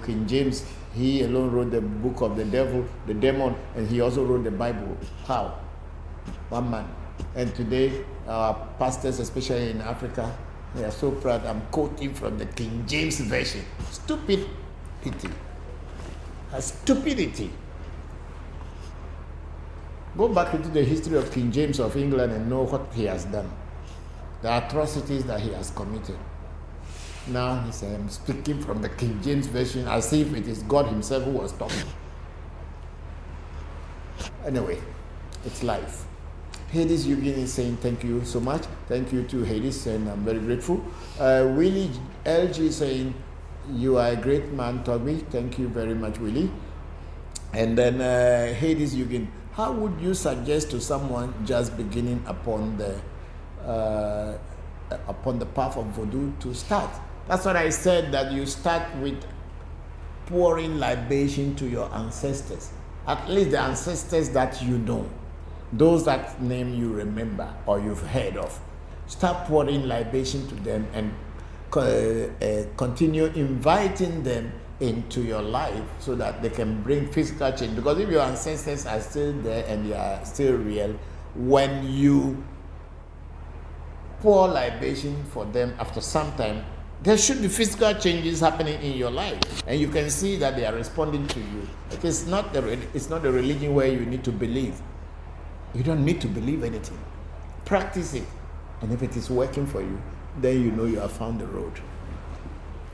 King James, he alone wrote the book of the devil, the demon, and he also wrote the Bible. How? One man. And today, our pastors, especially in Africa, they are so proud. I'm quoting from the King James Version. Stupidity. A stupidity. Go back into the history of King James of England and know what he has done. The atrocities that he has committed. Now he's speaking from the King James Version as if it is God himself who was talking. Anyway, it's life. Hades Eugene is saying thank you so much. Thank you to Hades, and I'm very grateful. Willie LG saying, you are a great man, Toby. Thank you very much, Willie. And then Hades Eugene, how would you suggest to someone just beginning upon the path of Vodou to start? That's what I said, that you start with pouring libation to your ancestors, at least the ancestors that you know, those that name you remember or you've heard of. Start pouring libation to them and continue inviting them into your life so that they can bring physical change. Because if your ancestors are still there and they are still real, when you pour libation for them after some time, there should be physical changes happening in your life, and you can see that they are responding to you. It's not a religion where you need to believe. You don't need to believe anything. Practice it, and if it is working for you, then you know you have found the road.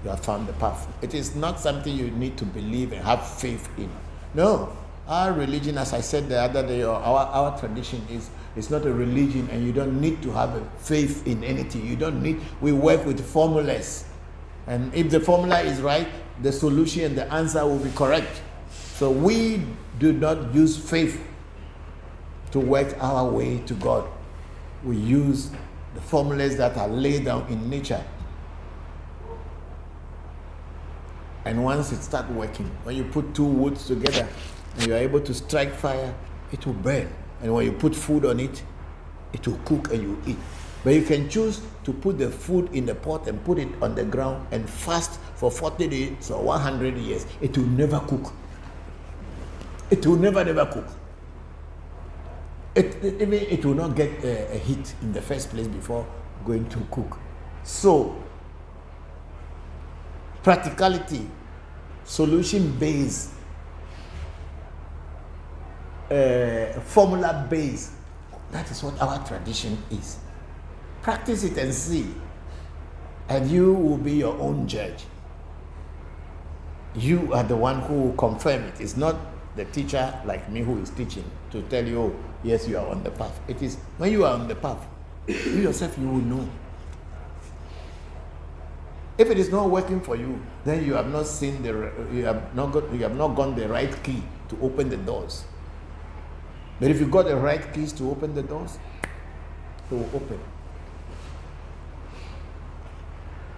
You have found the path. It is not something you need to believe and have faith in. No, our religion, as I said the other day, or our tradition is, it's not a religion, and you don't need to have a faith in anything. You don't need, we work with formulas. And if the formula is right, the solution and the answer will be correct. So we do not use faith to work our way to God. We use the formulas that are laid down in nature. And once it starts working, when you put two woods together and you are able to strike fire, it will burn. And when you put food on it, It will cook and you eat. But you can choose to put the food in the pot and put it on the ground and fast for 40 days or 100 years. It will never cook. It will never cook. It will not get a heat in the first place before going to cook. So, practicality, solution-based, formula-based, that is what our tradition is. Practice it and see, and you will be your own judge. You are the one who will confirm it. It's not the teacher like me who is teaching to tell you, oh, yes, you are on the path. It is when you are on the path, you yourself, you will know. If it is not working for you, then you have not seen you have not gone the right key to open the doors. But if you got the right keys to open the doors, it will open.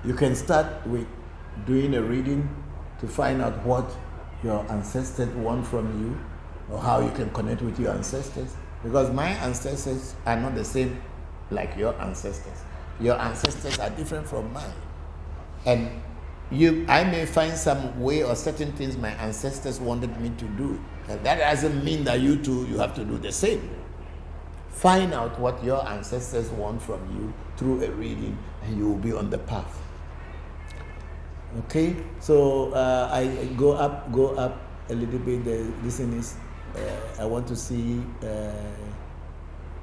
You can start with doing a reading to find out what your ancestors want from you, or how you can connect with your ancestors. Because my ancestors are not the same like your ancestors. Your ancestors are different from mine. And I may find some way or certain things my ancestors wanted me to do. And that doesn't mean that you have to do the same. Find out what your ancestors want from you through a reading, and you will be on the path. Okay, so I go up a little bit. This thing is, I want to see.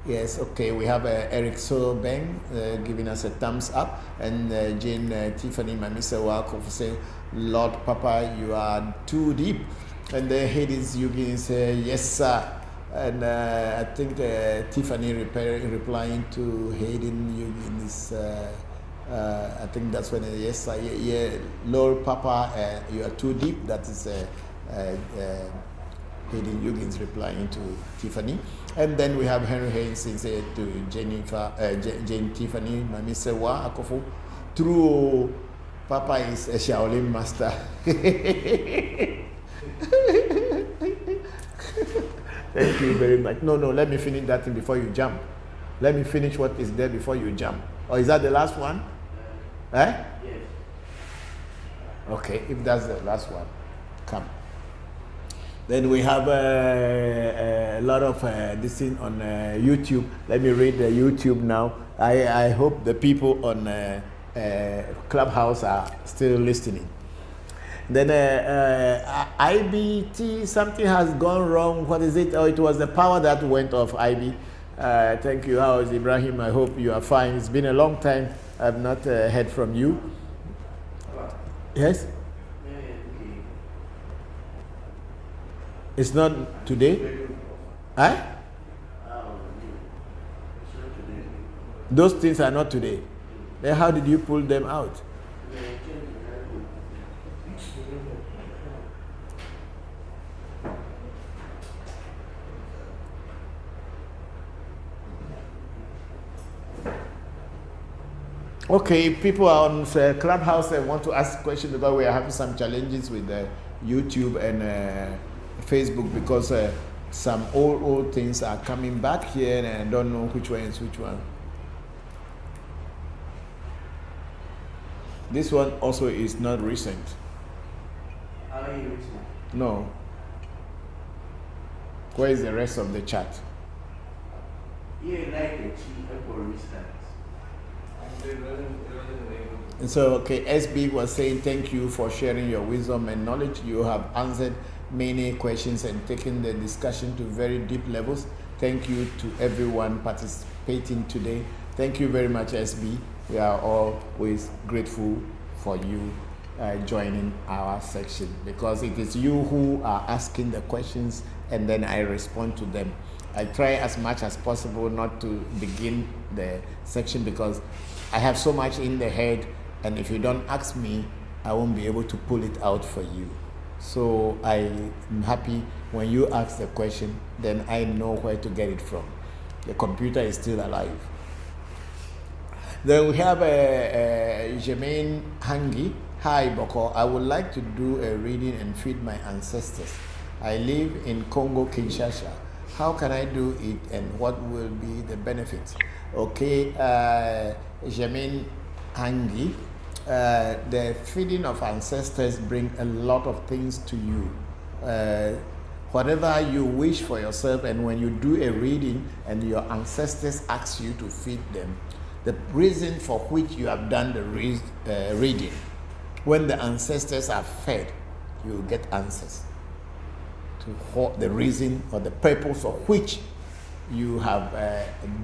Yes, okay, we have Eric Sobeng giving us a thumbs up, and Jane Tiffany Mamisa Wako saying, Lord Papa, you are too deep. And Hades Yugi says, yes, sir. And I think Tiffany replying to Hayden Yugi is, I think that's when, yes, sir, yeah, Lord Papa, you are too deep. That is Hayden Yugin's replying to Tiffany. And then we have Henry Haynes say to Jane Tiffany, Mami Sewa Akofu, through Papa is a Shaolin master. Thank you very much. No, let me finish that thing before you jump. Let me finish what is there before you jump. Or is that the last one? Yes. Okay, if that's the last one, come. Then we have a lot of this thing on YouTube. Let me read the YouTube now. I hope the people on Clubhouse are still listening. Then IBT, something has gone wrong. What is it? Oh, it was the power that went off, IB. Thank you. How is Ibrahim? I hope you are fine. It's been a long time. I've not heard from you. Yes? It's not today? Huh? Those things are not today. Then how did you pull them out? Okay, people are on Clubhouse and want to ask questions because we are having some challenges with YouTube and Facebook because some old things are coming back here and I don't know which one is which one. This one also is not recent. No. Where is the rest of the chat? And so, okay, SB was saying thank you for sharing your wisdom and knowledge. You have answered many questions and taken the discussion to very deep levels. Thank you to everyone participating today. Thank you very much, SB. We are always grateful for you joining our section because it is you who are asking the questions and then I respond to them. I try as much as possible not to begin the section because I have so much in the head, and if you don't ask me, I won't be able to pull it out for you. So I'm happy when you ask the question, then I know where to get it from. The computer is still alive. Then we have Jermaine Hangi. Hi, Bokor. I would like to do a reading and feed my ancestors. I live in Congo, Kinshasa. How can I do it, and what will be the benefits? Okay, Jamin Hangi, the feeding of ancestors bring a lot of things to you. Whatever you wish for yourself, and when you do a reading and your ancestors ask you to feed them, the reason for which you have done the reading, when the ancestors are fed, you get answers to what the reason or the purpose for which you have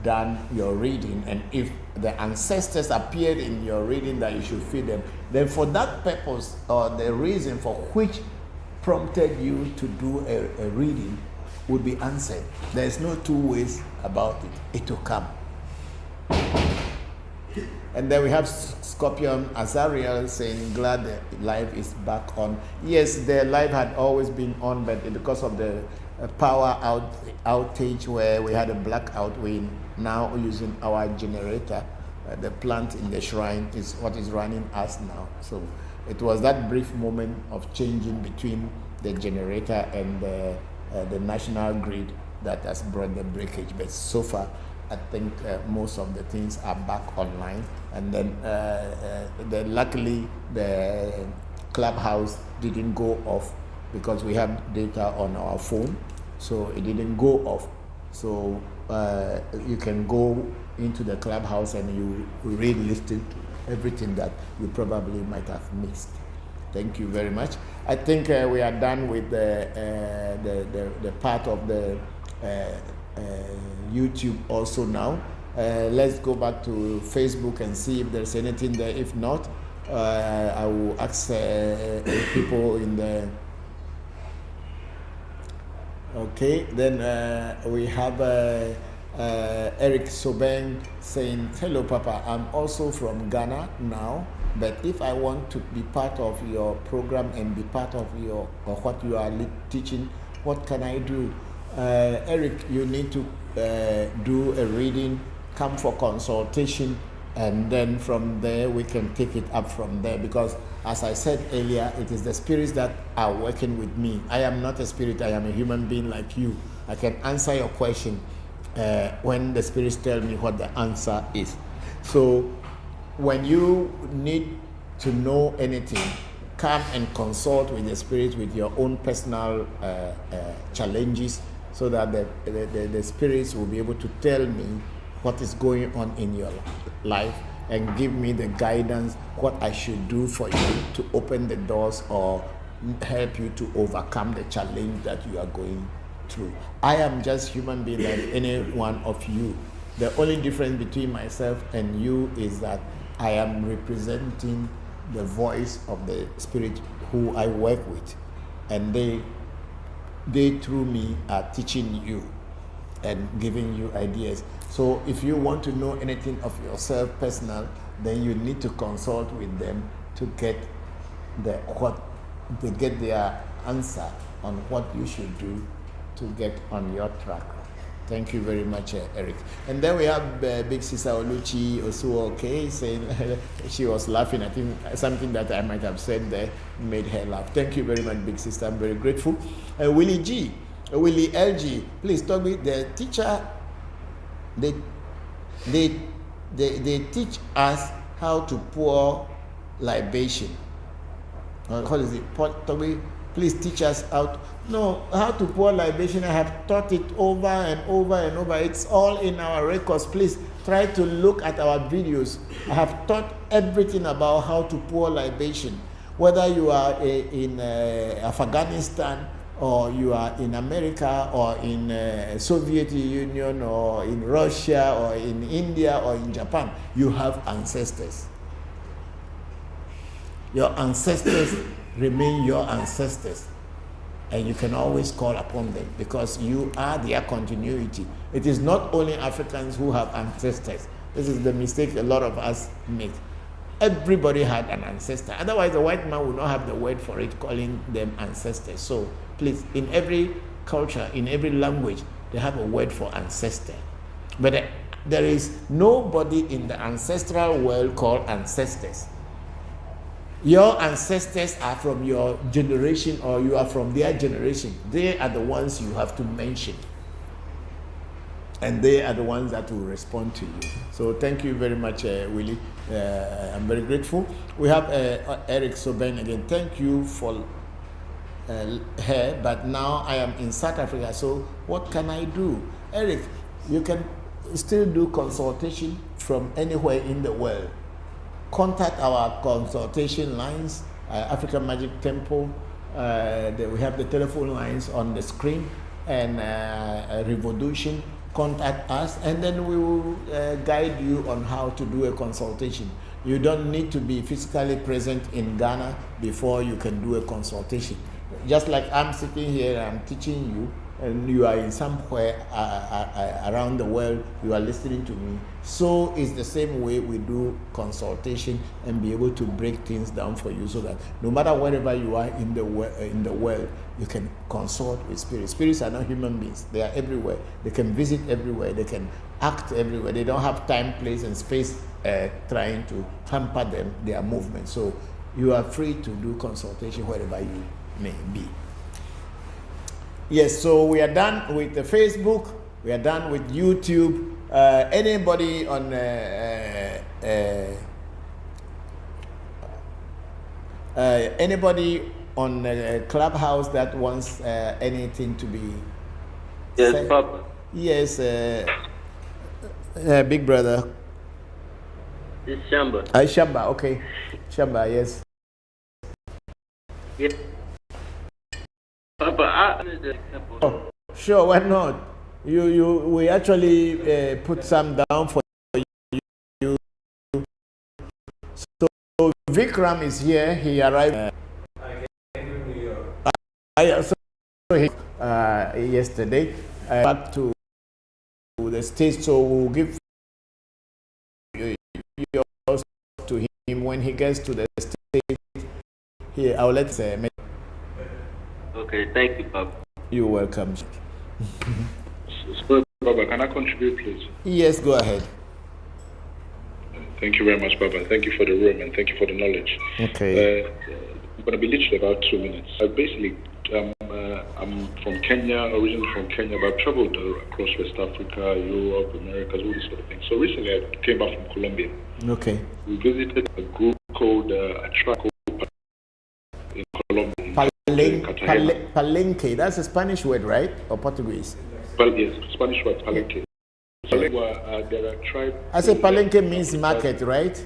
done your reading. And if the ancestors appeared in your reading that you should feed them, then for that purpose or the reason for which prompted you to do a reading would be answered. There's no two ways about it. It will come. And then we have Scorpion Azariel saying, glad the live is back on. Yes, the live had always been on, but because of the power outage where we had a blackout, we now using our generator. The plant in the shrine is what is running us now. So it was that brief moment of changing between the generator and the national grid that has brought the breakage. But so far, I think most of the things are back online. And then luckily the clubhouse didn't go off because we have data on our phone, so it didn't go off. So you can go into the clubhouse and you re-listen to everything that you probably might have missed. Thank you very much. I think we are done with the part of the YouTube also now. Let's go back to Facebook and see if there's anything there. If not, I will ask people in the... Okay, then we have Eric Sobeng saying, hello Papa, I'm also from Ghana now, but if I want to be part of your program and be part of your or what you are teaching, what can I do? Eric, you need to do a reading, come for consultation, and then from there we can take it up from there, because as I said earlier, it is the spirits that are working with me. I am not a spirit, I am a human being like you. I can answer your question when the spirits tell me what the answer is. So when you need to know anything, come and consult with the spirit with your own personal challenges, so that the spirits will be able to tell me what is going on in your life and give me the guidance, what I should do for you to open the doors or help you to overcome the challenge that you are going through. I am just human being like any one of you. The only difference between myself and you is that I am representing the voice of the spirit who I work with, and they through me are teaching you and giving you ideas. So if you want to know anything of yourself personal, then you need to consult with them to get their answer on what you should do to get on your track. Thank you very much, Eric. And then we have Big Sister Oluchi Osuo, okay, saying she was laughing. I think something that I might have said there made her laugh. Thank you very much, Big Sister. I'm very grateful. Willie LG, please tell me, the teacher, they teach us how to pour libation. What is it? Please teach us how to pour libation. I have taught it over and over and over. It's all in our records. Please try to look at our videos. I have taught everything about how to pour libation. Whether you are in Afghanistan, or you are in America, or in Soviet Union, or in Russia, or in India, or in Japan, you have ancestors. Your ancestors remain your ancestors, and you can always call upon them because you are their continuity. It is not only Africans who have ancestors. This is the mistake a lot of us make. Everybody had an ancestor. Otherwise, the white man would not have the word for it, calling them ancestors. So please, in every culture, in every language, they have a word for ancestor. But there is nobody in the ancestral world called ancestors. Your ancestors are from your generation, or you are from their generation. They are the ones you have to mention. and they are the ones that will respond to you. So thank you very much, Willie. I'm very grateful. We have Eric Soben again. Thank you for her, but now I am in South Africa, so what can I do? Eric, you can still do consultation from anywhere in the world. Contact our consultation lines, African Magic Temple. We have the telephone lines on the screen, and Revolution. Contact us, and then we will guide you on how to do a consultation. You don't need to be physically present in Ghana before you can do a consultation. Just like I'm sitting here, I'm teaching you, and you are in somewhere around the world, you are listening to me. So it's the same way we do consultation and be able to break things down for you, so that no matter wherever you are in the world, you can consult with spirits. Spirits are not human beings. They are everywhere. They can visit everywhere. They can act everywhere. They don't have time, place, and space trying to hamper their movement. So you are free to do consultation wherever you may be. Yes, so we are done with the Facebook. We are done with YouTube. Anybody on Clubhouse that wants anything to be yes, said? Papa. Yes, big brother. It's Shamba. Shamba, okay. Shamba, yes. Yeah. Papa, Oh, sure, why not? We actually put some down for you. So Vikram is here. He arrived. I also yesterday back to the States, so we'll give yours to him when he gets to the States. Here, I'll let him. Okay, thank you, Papa. You're welcome. So, Baba, can I contribute, please? Yes, go ahead. Thank you very much, Baba. Thank you for the room and thank you for the knowledge. Okay. I'm going to be literally about 2 minutes. I'm from Kenya, originally from Kenya, but I've traveled across West Africa, Europe, Americas, all these sort of things. So recently I came back from Colombia. Okay. We visited a group called a tribe called in Colombia. Palenque, that's a Spanish word, right? Or Portuguese? Yes, Spanish word, Palenque. There are tribes. I say Palenque means market, right?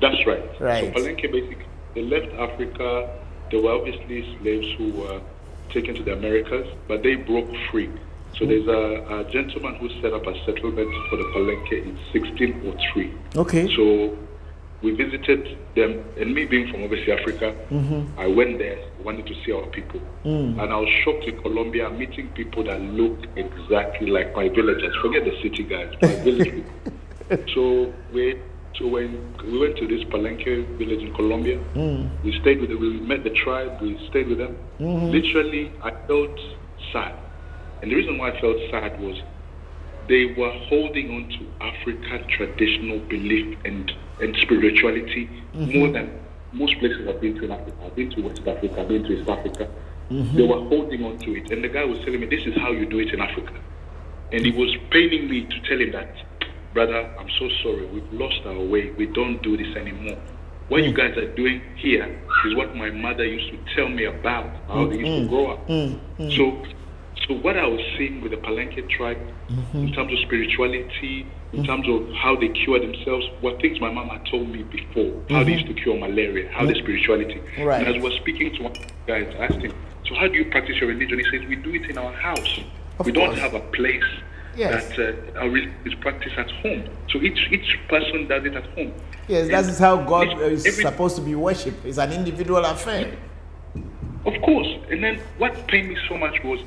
That's right. Right. So Palenque basically, they left Africa. There were obviously slaves who were taken to the Americas, but they broke free. So there's a gentleman who set up a settlement for the Palenque in 1603. Okay. So we visited them, and me being from obviously Africa, I went there, wanted to see our people. And I was shocked in Colombia, meeting people that looked exactly like my villagers. Forget the city guys, my village people. So when we went to this Palenque village in Colombia, we stayed with them, we met the tribe, we stayed with them. Literally, I felt sad. And the reason why I felt sad was they were holding on to African traditional belief and spirituality more than most places I've been to in Africa. I've been to West Africa, I've been to East Africa. They were holding on to it. And the guy was telling me, this is how you do it in Africa. And it was paining me to tell him that, brother, I'm so sorry, we've lost our way. We don't do this anymore. What you guys are doing here is what my mother used to tell me about, how they used to grow up. So what I was seeing with the Palenque tribe, in terms of spirituality, in terms of how they cure themselves, were things my mama told me before, how they used to cure malaria, how the spirituality. Right. And as I was speaking to one of the guys, I asked him, so how do you practice your religion? He says, we do it in our house. We don't have a place that our religion is practiced at home. So each person does it at home. Yes, that is how God is supposed to be worshipped. It's an individual affair. Of course. And then what pained me so much was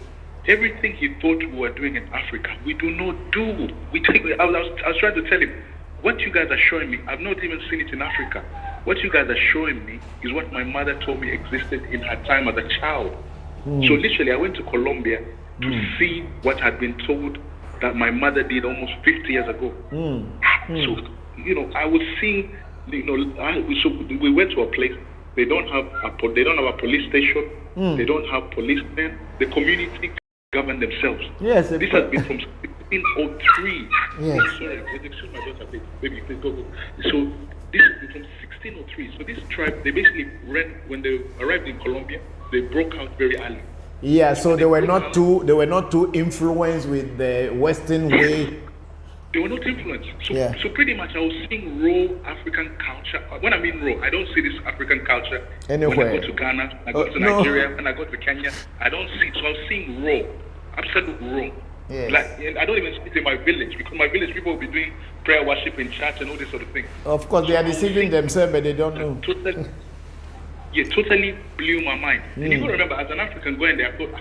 everything he thought we were doing in Africa, we do not do. I was trying to tell him, what you guys are showing me, I've not even seen it in Africa. What you guys are showing me is what my mother told me existed in her time as a child. So literally, I went to Colombia to see what had been told that my mother did almost 50 years ago. So, I was seeing, so we went to a place, they don't have a police station, they don't have policemen, the community govern themselves. Yes, this has been from 1603. Yes. Oh, sorry, excuse my daughter, please. Baby, please go. So this is from 1603. So this tribe, they basically ran when they arrived in Colombia. They broke out very early. Yeah, so they were not too influenced with the Western way. They were not influenced. So, Yeah. so pretty much I was seeing raw African culture. When I mean raw, I don't see this African culture Anywhere. when I go to Ghana, I go to no. Nigeria, when I go to Kenya. I don't see it. So I was seeing raw, absolute raw. Yes. Like, and I don't even see it in my village, because my village people will be doing prayer, worship in church and all this sort of thing. Of course, they are deceiving themselves, but they don't know. Totally blew my mind. And you got to remember, as an African going there, I thought,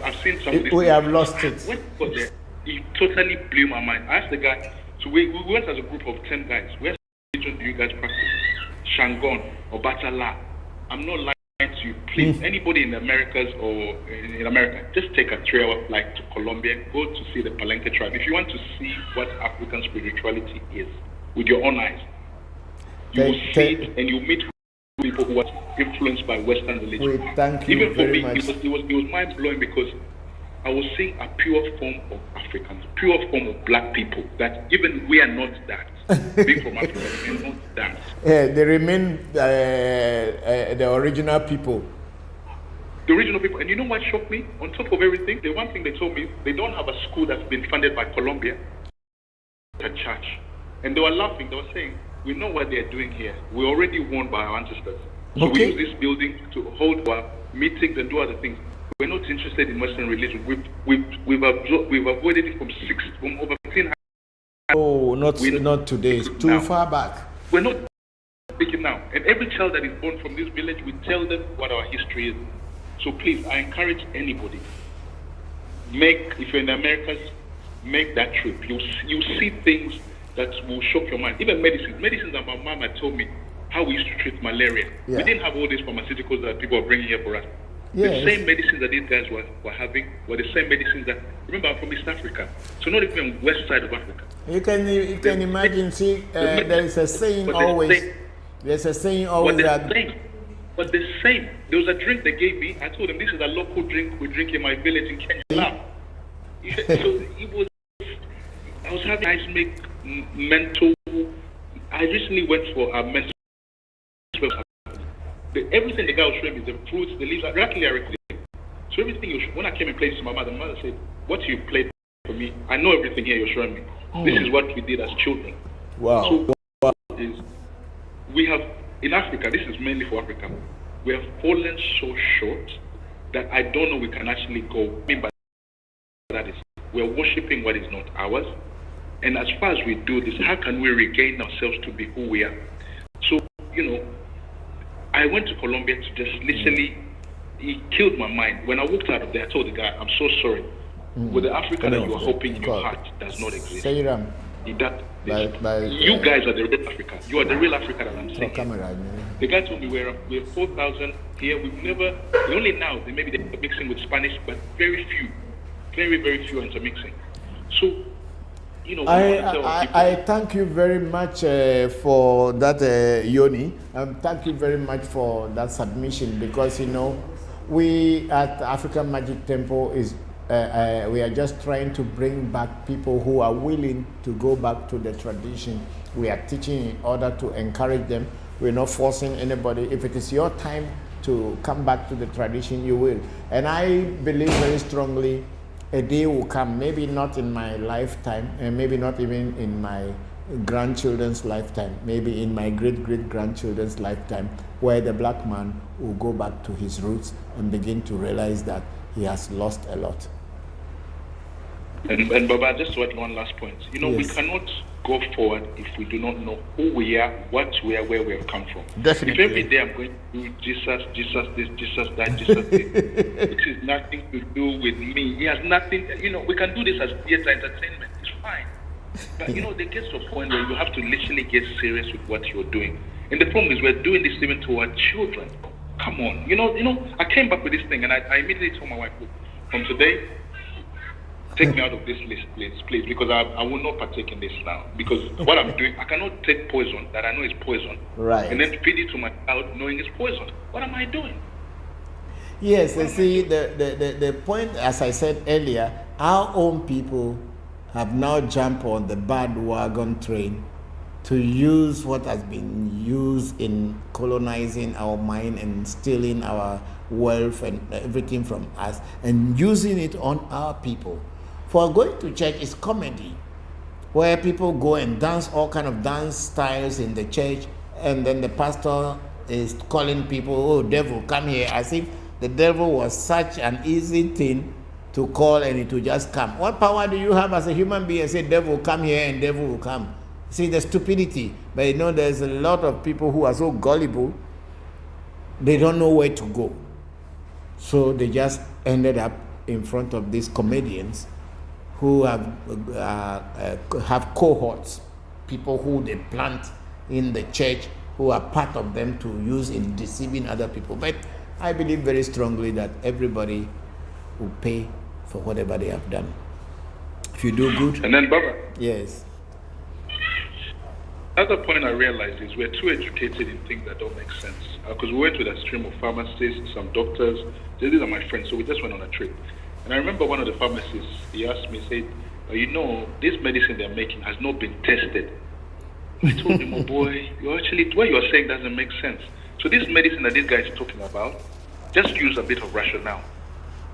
I've seen some of this. We have lost it. When I got there, it totally blew my mind. I asked the guy, so we went as a group of 10 guys. Where religion do you guys practice? Shangon or Batala? I'm not lying to you. Please, anybody in the Americas or in America, just take a 3-hour flight to Colombia, go to see the Palenque tribe. If you want to see what African spirituality is with your own eyes, you will see it, and you meet people who are influenced by Western religion. We thank you Even for very me, much. it was mind blowing, because I was seeing a pure form of Africans, pure form of black people, that even we are not that. Being from Africa, we are not that. Yeah, they remain the original people. The original people. And you know what shocked me? On top of everything, the one thing they told me, they don't have a school that's been funded by Colombia, a church. And they were laughing. They were saying, we know what they're doing here. We're already warned by our ancestors. So we use this building to hold our meetings and do other things. We're not interested in Western religion. We've avoided it from over 1500. Oh, not today. It's too now. far back. We're not speaking now. And every child that is born from this village, we tell them what our history is. So please, I encourage anybody, if you're in the Americas, make that trip. You see things that will shock your mind. Even medicines that my mama told me how we used to treat malaria. Yeah. We didn't have all these pharmaceuticals that people are bringing here for us. Yes. The same medicines that these guys were having were the same medicines that, remember, I'm from East Africa, so not even on west side of Africa. You can imagine. See, there is a saying always. There's a saying always that. But the same. There was a drink they gave me. I told them, this is a local drink we drink in my village in Kenya. So it was. I was having guys make mental. I recently went for a mental. Everything the guy was showing me, the fruits, the leaves, luckily I recorded. So everything, when I came and played to my mother said, what you played for me, I know everything here you're showing me. This is what we did as children. Wow. So we have, in Africa, this is mainly for Africa, we have fallen so short that I don't know we can actually go. I mean by that is, we're worshipping what is not ours. And as far as we do this, how can we regain ourselves to be who we are? So, I went to Colombia to just literally, it killed my mind. When I walked out of there, I told the guy, I'm so sorry. With the Africa that you are hoping in your heart does not exist. Say it, you guys are the real Africa. You are the real Africa that I'm saying. The guy told me we're 4,000 here. Only now, maybe they're mixing with Spanish, but very few, very, very few intermixing. So, I thank you very much for that, Yoni. Thank you very much for that submission, because we at African Magic Temple we are just trying to bring back people who are willing to go back to the tradition. We are teaching in order to encourage them. We're not forcing anybody. If it is your time to come back to the tradition, you will. And I believe very strongly a day will come, maybe not in my lifetime, and maybe not even in my grandchildren's lifetime, maybe in my great-great-grandchildren's lifetime, where the black man will go back to his roots and begin to realize that he has lost a lot. And Baba, just one last point. Yes. We cannot go forward if we do not know who we are, what we are, where we have come from. Definitely. If every day I'm going to do Jesus this, Jesus that, Jesus this, this is nothing to do with me. He has nothing, we can do this as theater entertainment. It's fine. But, there gets to a point where you have to literally get serious with what you're doing. And the problem is we're doing this even to our children. Come on. I came back with this thing and I immediately told my wife, look, from today, take me out of this list, please, because I will not partake in this now. Because what I'm doing, I cannot take poison that I know is poison, right, and then feed it to my child knowing it's poison. What am I doing? Yes, and see, the point, as I said earlier, our own people have now jumped on the bandwagon train to use what has been used in colonizing our mind and stealing our wealth and everything from us and using it on our people. For going to church is comedy, where people go and dance all kind of dance styles in the church, and then the pastor is calling people, oh devil, come here, as if the devil was such an easy thing to call and it will just come. What power do you have as a human being and say, devil, come here, and devil will come? See the stupidity. But you know, there's a lot of people who are so gullible, they don't know where to go. So they just ended up in front of these comedians who have cohorts, people who they plant in the church, who are part of them to use in deceiving other people. But I believe very strongly that everybody will pay for whatever they have done. If you do good. And then, Baba. Yes. Another point I realized is we're too educated in things that don't make sense. Because we went to the stream of pharmacists, some doctors. These are my friends, so we just went on a trip. And I remember one of the pharmacists, he asked me, said, you know, this medicine they're making has not been tested. I told him, oh boy, what you're saying doesn't make sense. So this medicine that this guy is talking about, just use a bit of rationale.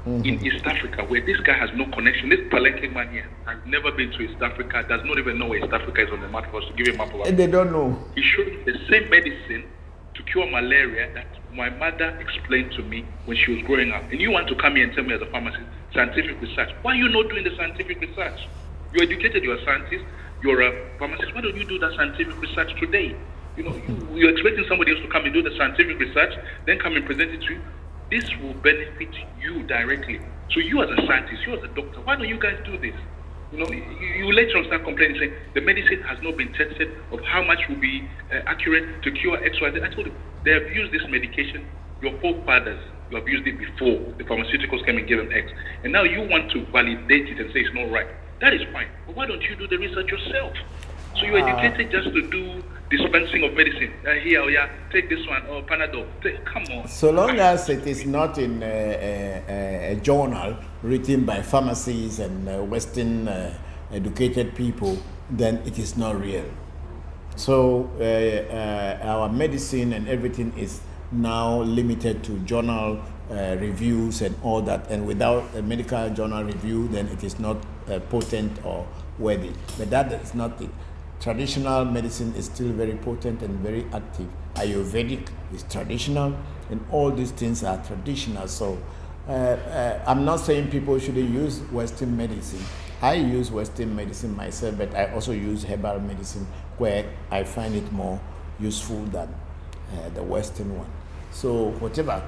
In East Africa, where this guy has no connection, this Palenque man here has never been to East Africa, does not even know where East Africa is on the map for us to give him a map of Africa. And they don't know. He showed me the same medicine to cure malaria that my mother explained to me when she was growing up. And you want to come here and tell me as a pharmacist, scientific research. Why are you not doing the scientific research? You're educated, you're a scientist, you're a pharmacist. Why don't you do that scientific research today? You know, you're expecting somebody else to come and do the scientific research, then come and present it to you. This will benefit you directly. So you as a scientist, you as a doctor, why don't you guys do this? You know, you later on start complaining, saying the medicine has not been tested of how much will be accurate to cure X, Y, Z. I told you, they have used this medication, your forefathers, you have used it before. The pharmaceuticals came and gave them X. And now you want to validate it and say it's not right. That is fine. But why don't you do the research yourself? So you're educated just to do dispensing of medicine. Here, yeah, take this one, or Panadol. Come on. So long as it is not in a journal written by pharmacists and Western educated people, then it is not real. So our medicine and everything is now limited to journal reviews and all that. And without a medical journal review, then it is not potent or worthy. But that is not it. Traditional medicine is still very potent and very active. Ayurvedic is traditional, and all these things are traditional. So I'm not saying people shouldn't use Western medicine. I use Western medicine myself, but I also use herbal medicine where I find it more useful than the Western one. So whatever,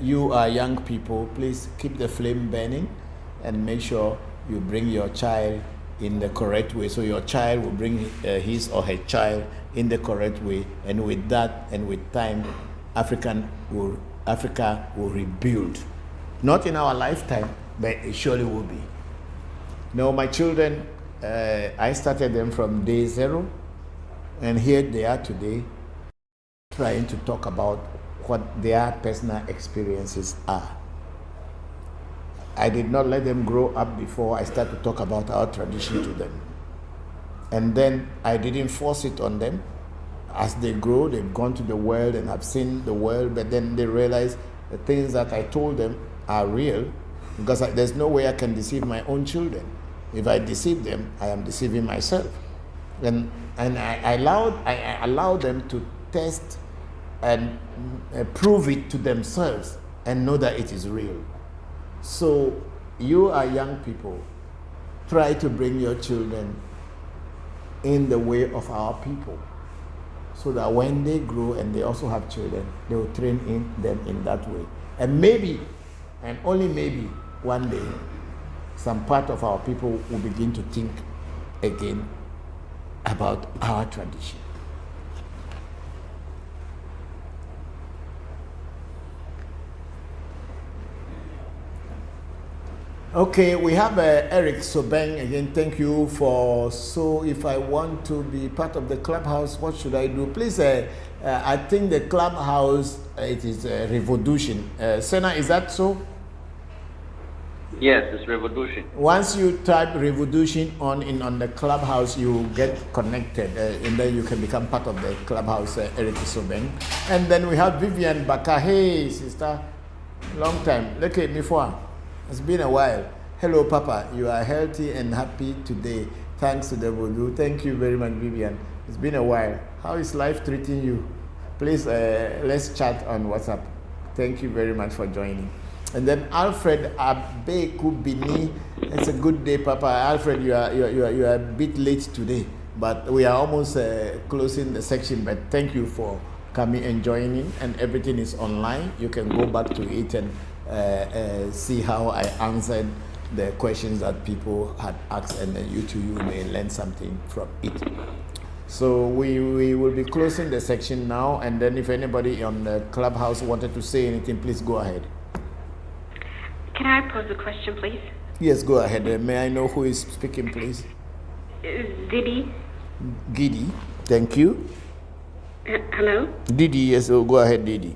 you are young people, please keep the flame burning and make sure you bring your child in the correct way. So your child will bring his or her child in the correct way, and with that and with time, Africa will rebuild. Not in our lifetime, but it surely will be. Now my children, I started them from day zero, and here they are today, trying to talk about what their personal experiences are. I did not let them grow up before I started to talk about our tradition to them. And then I didn't force it on them. As they grow, they've gone to the world and have seen the world, but then they realize the things that I told them are real, because there's no way I can deceive my own children. If I deceive them, I am deceiving myself. And I allowed them to test and prove it to themselves and know that it is real. So you are young people, try to bring your children in the way of our people, so that when they grow and they also have children, they will train them in that way. And maybe, and only maybe, one day, some part of our people will begin to think again about our tradition. Okay, we have Eric Sobeng again. Thank you for. So if I want to be part of the clubhouse, what should I do? Please, I think the clubhouse, it is revolution. Senna, is that so? Yes, it's revolution. Once you type revolution on the clubhouse, you get connected, and then you can become part of the clubhouse, Eric Sobeng. And then we have Vivian Baka. Hey, sister, long time. Look at me for. It's been a while. Hello, Papa. You are healthy and happy today. Thanks to the Vodou. Thank you very much, Vivian. It's been a while. How is life treating you? Please, let's chat on WhatsApp. Thank you very much for joining. And then Alfred Abekubini. It's a good day, Papa. Alfred, you are a bit late today, but we are almost closing the section. But thank you for coming and joining. And everything is online. You can go back to it and see how I answered the questions that people had asked, and then you may learn something from it. So we will be closing the section now, and then if anybody on the clubhouse wanted to say anything, please go ahead. Can I pose a question, please? Yes, go ahead. May I know who is speaking, please? Didi. Gidi, thank you. Hello? Didi, yes, go ahead, Didi.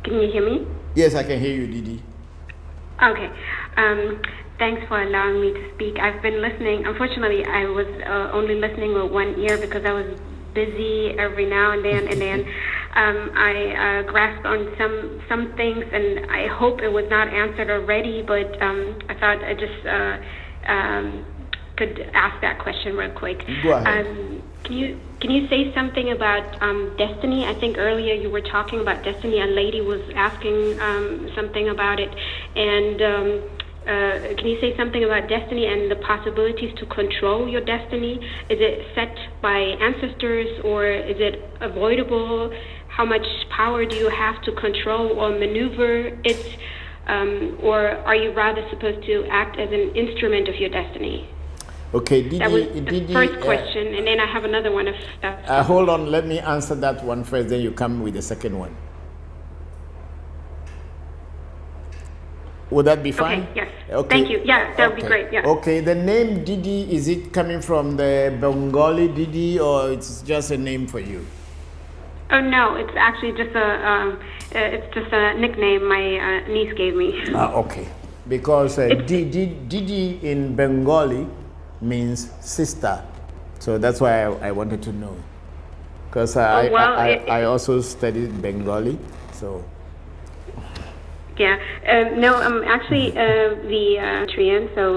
Can you hear me? Yes, I can hear you, Didi. Okay. Thanks for allowing me to speak. I've been listening. Unfortunately, I was only listening with one ear because I was busy every now and then, I grasped on some things, and I hope it was not answered already, but I thought I just could ask that question real quick. Go ahead. Can you say something about destiny? I think earlier you were talking about destiny. A lady was asking something about it, and can you say something about destiny and the possibilities to control your destiny? Is it set by ancestors, or is it avoidable? How much power do you have to control or maneuver it? Or are you rather supposed to act as an instrument of your destiny? Okay, Didi. That was the first question, and then I have another one if that's... hold on, let me answer that one first, then you come with the second one. Would that be fine? Okay, yes. Okay. Thank you. Yeah, that would be great. Yeah. Okay, the name Didi, is it coming from the Bengali Didi, or it's just a name for you? Oh no, it's actually just a nickname my niece gave me. Okay, because Didi in Bengali means sister, so that's why I wanted to know, because I also studied Bengali, so. Yeah, no, I'm actually the Trian, so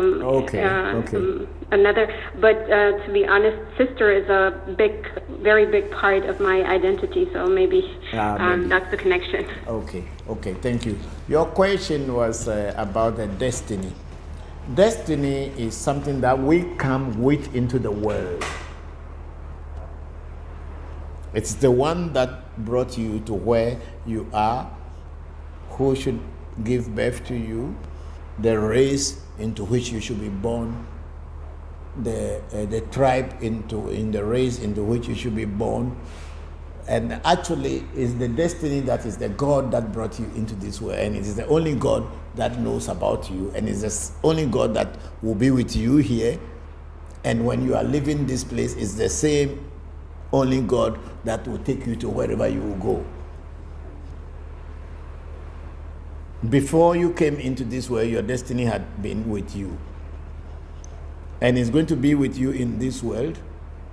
another. But to be honest, sister is a very big part of my identity. So maybe that's the connection. Okay, thank you. Your question was about the destiny. Destiny is something that we come with into the world. It's the one that brought you to where you are, who should give birth to you, the race into which you should be born, the tribe in the race into which you should be born, and actually is the destiny that is the God that brought you into this world, and it is the only God that knows about you, and it's the only God that will be with you here, and when you are leaving this place, it's the same only God that will take you to wherever you will go. Before you came into this world, your destiny had been with you. And it's going to be with you in this world.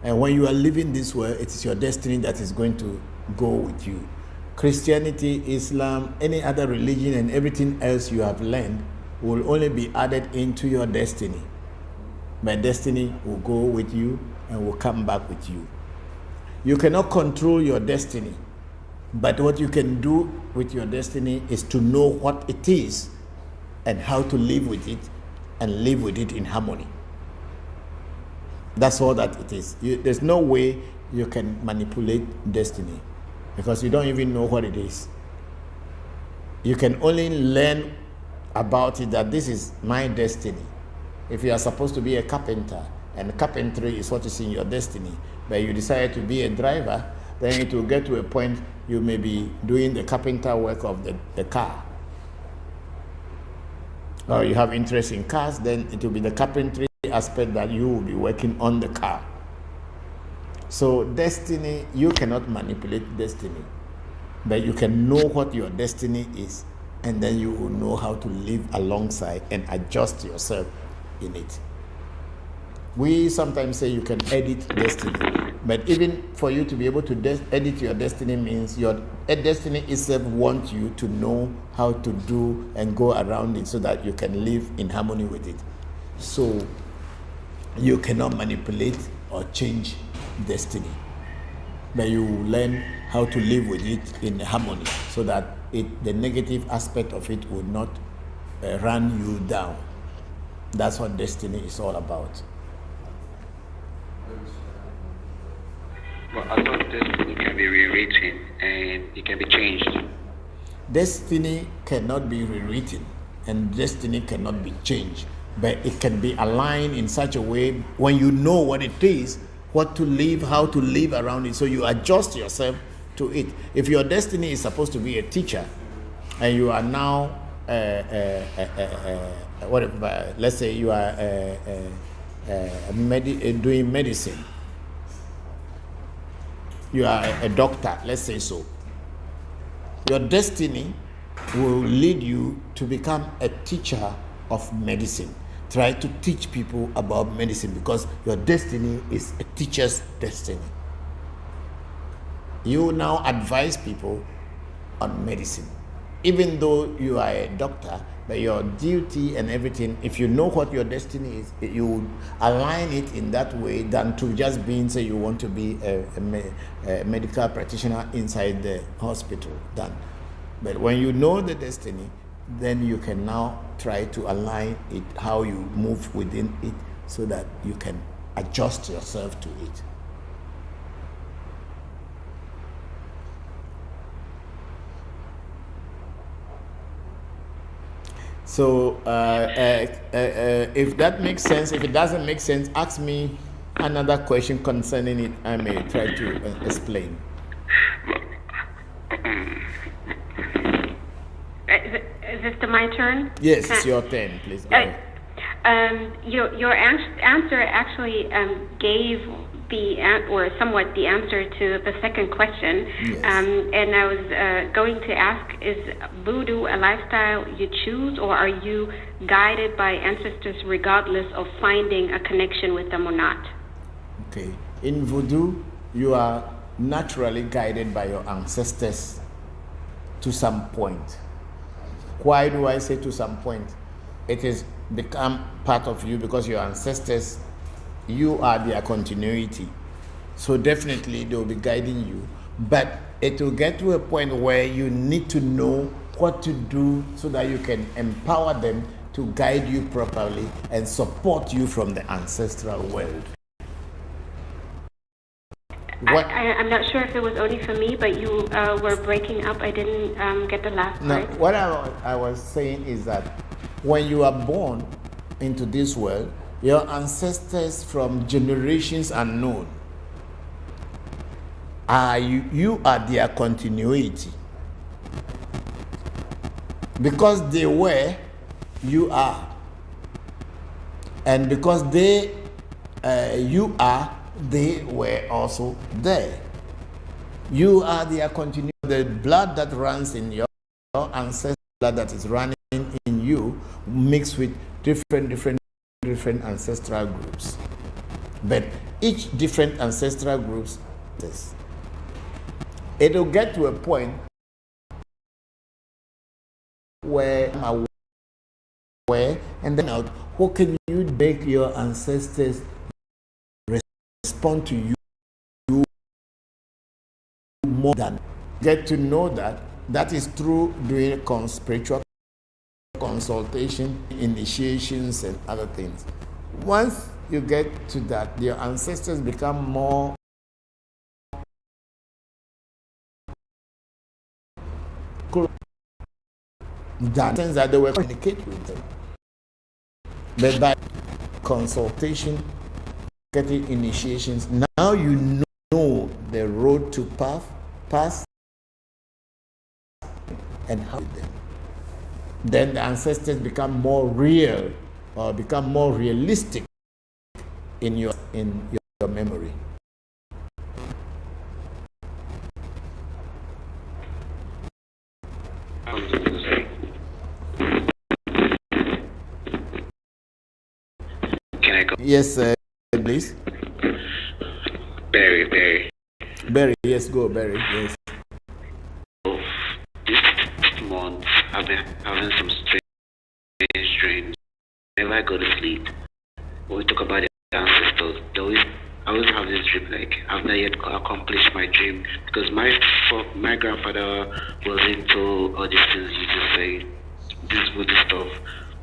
And when you are leaving this world, it is your destiny that is going to go with you. Christianity, Islam, any other religion, and everything else you have learned will only be added into your destiny. My destiny will go with you and will come back with you. You cannot control your destiny. But what you can do with your destiny is to know what it is and how to live with it, and live with it in harmony. That's all that it is. There's no way you can manipulate destiny, because you don't even know what it is. You can only learn about it, that this is my destiny. If you are supposed to be a carpenter, and carpentry is what is in your destiny, but you decide to be a driver, then it will get to a point you may be doing the carpenter work of the car. Or you have interest in cars, then it will be the carpentry aspect that you will be working on the car. So destiny, you cannot manipulate destiny, but you can know what your destiny is and then you will know how to live alongside and adjust yourself in it. We sometimes say you can edit destiny, but even for you to be able to edit your destiny means your destiny itself wants you to know how to do and go around it so that you can live in harmony with it. So you cannot manipulate or change destiny, but you learn how to live with it in harmony so that the negative aspect of it will not run you down. That's what destiny is all about. Well, I thought destiny can be rewritten and it can be changed. Destiny cannot be rewritten and destiny cannot be changed, but it can be aligned in such a way when you know what it is, what to live, how to live around it, so you adjust yourself to it. If your destiny is supposed to be a teacher and you are now let's say you are doing medicine, you are a doctor, let's say so, your destiny will lead you to become a teacher of medicine. Try to teach people about medicine because your destiny is a teacher's destiny. You now advise people on medicine. Even though you are a doctor, but your duty and everything, if you know what your destiny is, you align it in that way than to just being, say, you want to be a medical practitioner inside the hospital. Done. But when you know the destiny, then you can now try to align it, how you move within it, so that you can adjust yourself to it. So if that makes sense, if it doesn't make sense, ask me another question concerning it. I may try to explain. Is this my turn? Yes, it's your turn, please. Your answer actually gave somewhat the answer to the second question. Yes. And I was going to ask, is voodoo a lifestyle you choose, or are you guided by ancestors regardless of finding a connection with them or not? Okay. In voodoo, you are naturally guided by your ancestors to some point. Why do I say to some point? It has become part of you because your ancestors, you are their continuity. So definitely they will be guiding you. But it will get to a point where you need to know what to do so that you can empower them to guide you properly and support you from the ancestral world. I'm not sure if it was only for me, but you were breaking up. I didn't get the last part. No, what I was saying is that when you are born into this world, your ancestors from generations unknown, you are their continuity. Because they were, you are. And because you are, they were also there. You are their continuity. The blood that runs in your ancestral blood that is running in you mixed with different ancestral groups. But each different ancestral groups, it will get to a point where I'm aware, and then out, how can you make your ancestors respond to you more than get to know that is through doing spiritual consultation, initiations, and other things. Once you get to that, your ancestors become more than that they will communicate with them. But by consultation, getting initiations, now you know the road to pass and how them. Then the ancestors become more real or become more realistic in your memory. I go? Yes, please. Barry. Barry, yes, go, Barry, yes. So, this month, I've been having some strange dreams. Whenever I go to sleep, when we talk about the ancestors, I always have this dream like I've not yet accomplished my dream, because my grandfather was into all these things you just say, this voodoo stuff,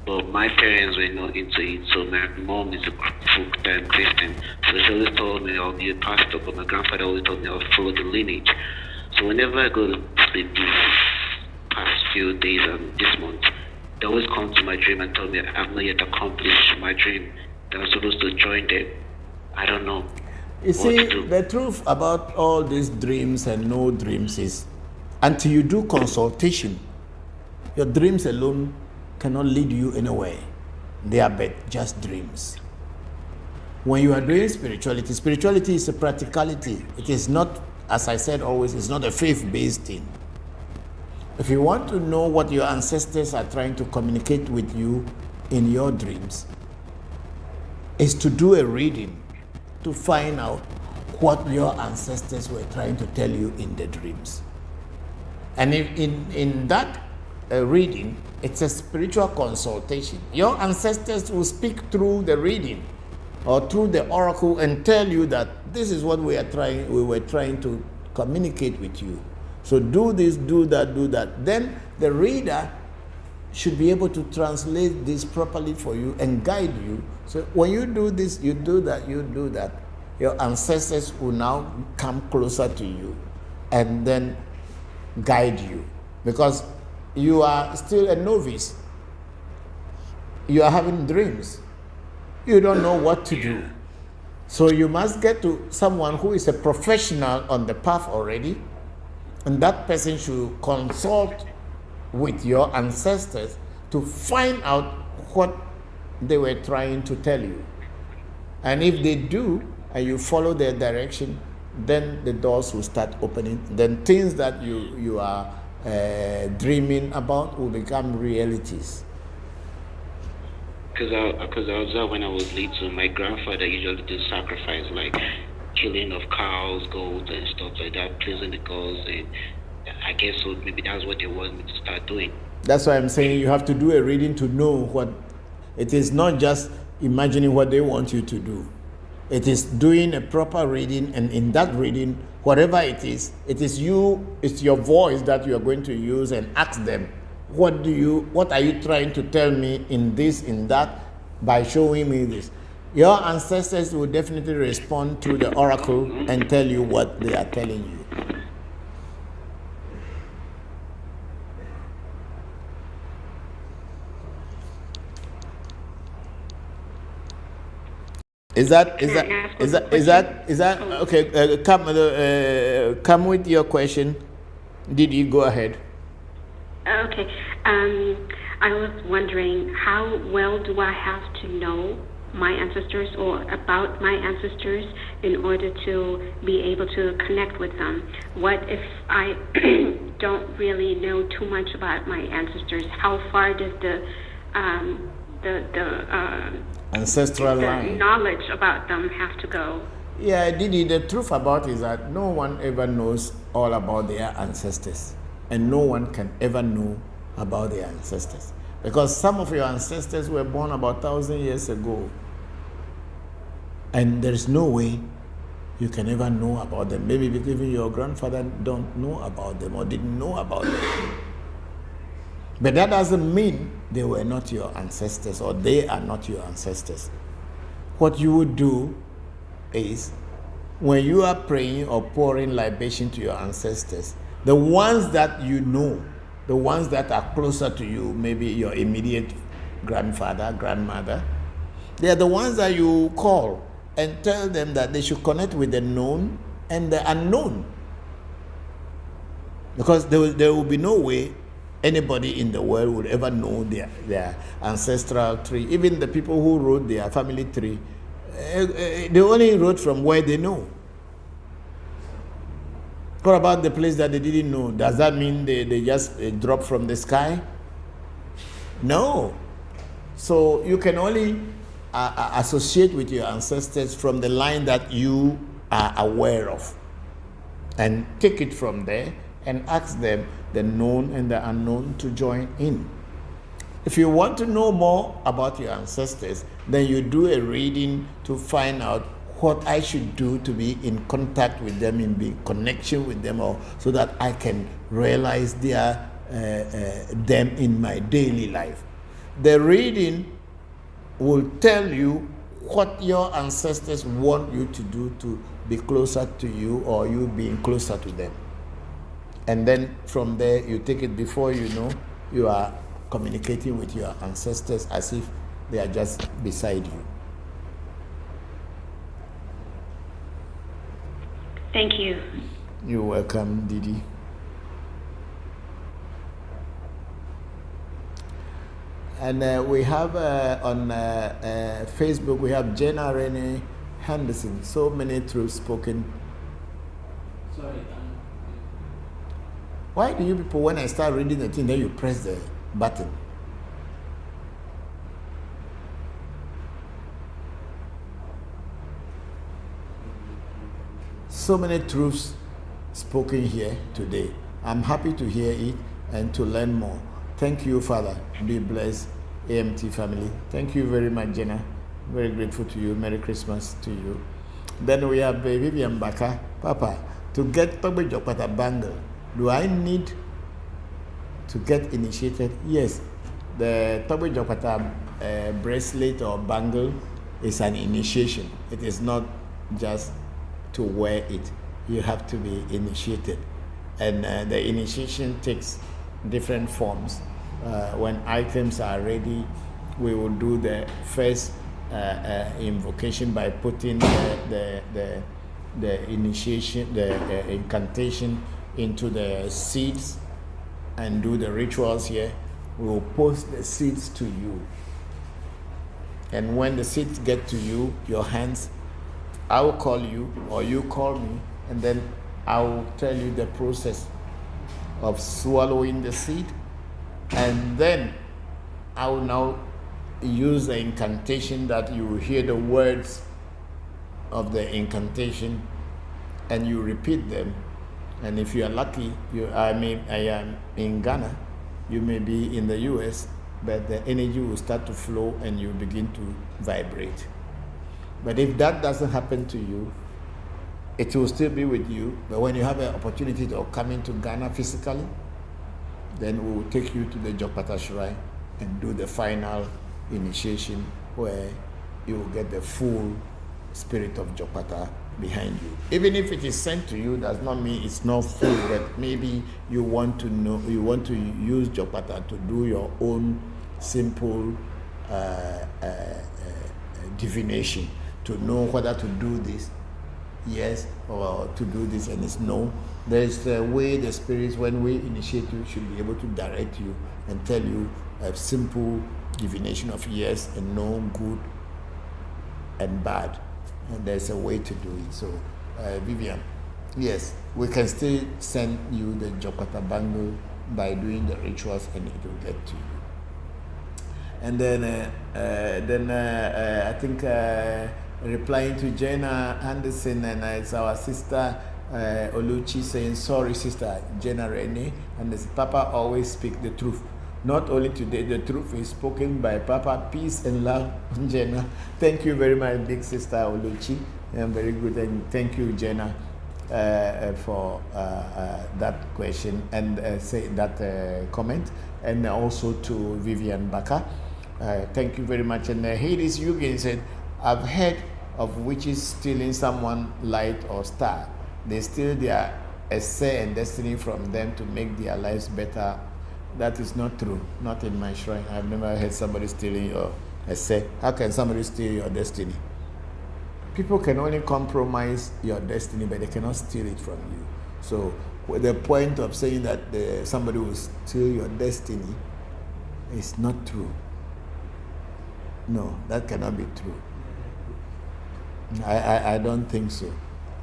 but my parents were not into it. So my mom is a full-time Christian, so she always told me I'll be a pastor, but my grandfather always told me I'll follow the lineage. So whenever I go to sleep these past few days and this month, they always come to my dream and tell me I've not yet accomplished my dream, that I'm supposed to join them. I don't know. You see, the truth about all these dreams and no dreams is, until you do consultation, your dreams alone cannot lead you anywhere. They are but just dreams. When you are doing spirituality is a practicality. It is not, as I said always, it's not a faith-based thing. If you want to know what your ancestors are trying to communicate with you in your dreams, is to do a reading to find out what your ancestors were trying to tell you in the dreams. And in that reading, it's a spiritual consultation. Your ancestors will speak through the reading or through the oracle and tell you that this is what we were trying to communicate with you. So do this, do that, do that. Then the reader should be able to translate this properly for you and guide you. So when you do this, you do that, you do that, your ancestors will now come closer to you and then guide you. Because you are still a novice. You are having dreams. You don't know what to do. So you must get to someone who is a professional on the path already, and that person should consult with your ancestors to find out what they were trying to tell you. And if they do, and you follow their direction, then the doors will start opening. Then things that you are dreaming about will become realities. Because I was when I was little, my grandfather usually did sacrifice, like killing of cows, goats, and stuff like that, pleasing the gods, and I guess so maybe that's what they want me to start doing. That's why I'm saying you have to do a reading to know what it is, not just imagining what they want you to do. It is doing a proper reading, and in that reading, whatever it is you, it's your voice that you are going to use and ask them, what are you trying to tell me in this, in that, by showing me this? Your ancestors will definitely respond to the oracle and tell you what they are telling you. Is that okay? Come with your question. Did you go ahead? Okay. I was wondering, how well do I have to know my ancestors or about my ancestors in order to be able to connect with them? What if I don't really know too much about my ancestors? How far does the ancestral line knowledge about them have to go? Yeah, Didi, the truth about it is that no one ever knows all about their ancestors, and no one can ever know about their ancestors, because some of your ancestors were born about 1,000 years ago, and there is no way you can ever know about them. Maybe because even your grandfather don't know about them or didn't know about them. But that doesn't mean they were not your ancestors or they are not your ancestors. What you would do is, when you are praying or pouring libation to your ancestors, the ones that you know, the ones that are closer to you, maybe your immediate grandfather, grandmother, they are the ones that you call and tell them that they should connect with the known and the unknown. Because there will be no way anybody in the world would ever know their ancestral tree. Even the people who wrote their family tree, they only wrote from where they know. What about the place that they didn't know? Does that mean they just dropped from the sky? No. So you can only associate with your ancestors from the line that you are aware of, and take it from there and ask them, the known and the unknown, to join in. If you want to know more about your ancestors, then you do a reading to find out what I should do to be in contact with them, in connection with them, or so that I can realize their them in my daily life. The reading will tell you what your ancestors want you to do to be closer to you, or you being closer to them. And then from there, you take it. Before you know, you are communicating with your ancestors as if they are just beside you. Thank you. You're welcome, Didi. And we have on Facebook, we have Jenna Renee Henderson. So many truths spoken. Sorry. Why do you people, when I start reading the thing, then you press the button? So many truths spoken here today. I'm happy to hear it and to learn more. Thank you, Father. Be blessed, AMT family. Thank you very much, Jenna. Very grateful to you. Merry Christmas to you. Then we have Vivian Baka. Papa, to get Toby Jokpata bangle, do I need to get initiated? Yes. The Toby Jokpata bracelet or bangle is an initiation. It is not just to wear it. You have to be initiated. And the initiation takes different forms. When items are ready, we will do the first invocation by putting the initiation, the incantation into the seeds, and do the rituals here. We will post the seeds to you. And when the seeds get to you, your hands, I will call you or you call me, and then I will tell you the process of swallowing the seed. And then I will now use the incantation that you will hear the words of the incantation and you repeat them. And if you are lucky, I am in Ghana, you may be in the US, but the energy will start to flow and you begin to vibrate. But if that doesn't happen to you, it will still be with you. But when you have an opportunity to come into Ghana physically, then we will take you to the Jokpata Shrine and do the final initiation where you will get the full spirit of Jokpata behind you. Even if it is sent to you, does not mean it's not full, but maybe you want to know, you want to use Jokpata to do your own simple divination, to know whether to do this, yes, or to do this, and it's no. There's a way the spirits, when we initiate you, should be able to direct you and tell you a simple divination of yes and no, good and bad. And there's a way to do it. So, Vivian, yes, we can still send you the Jokpata bangle by doing the rituals, and it will get to you. And then I think replying to Jenna Anderson, and it's our sister Oluchi saying, sorry sister Jenna Rene, and this Papa always speak the truth. Not only today, the truth is spoken by Papa. Peace and love, Jenna. Thank you very much, big sister Oluchi. I'm very good, and thank you, Jenna, for that question and say that comment, and also to Vivian Baka. Thank you very much. And Hades Yugen said, I've heard of witches stealing someone's light or star. They steal their essay and destiny from them to make their lives better. That is not true. Not in my shrine. I've never heard somebody stealing your essay. How can somebody steal your destiny? People can only compromise your destiny, but they cannot steal it from you. So the point of saying that somebody will steal your destiny is not true. No, that cannot be true. I don't think so.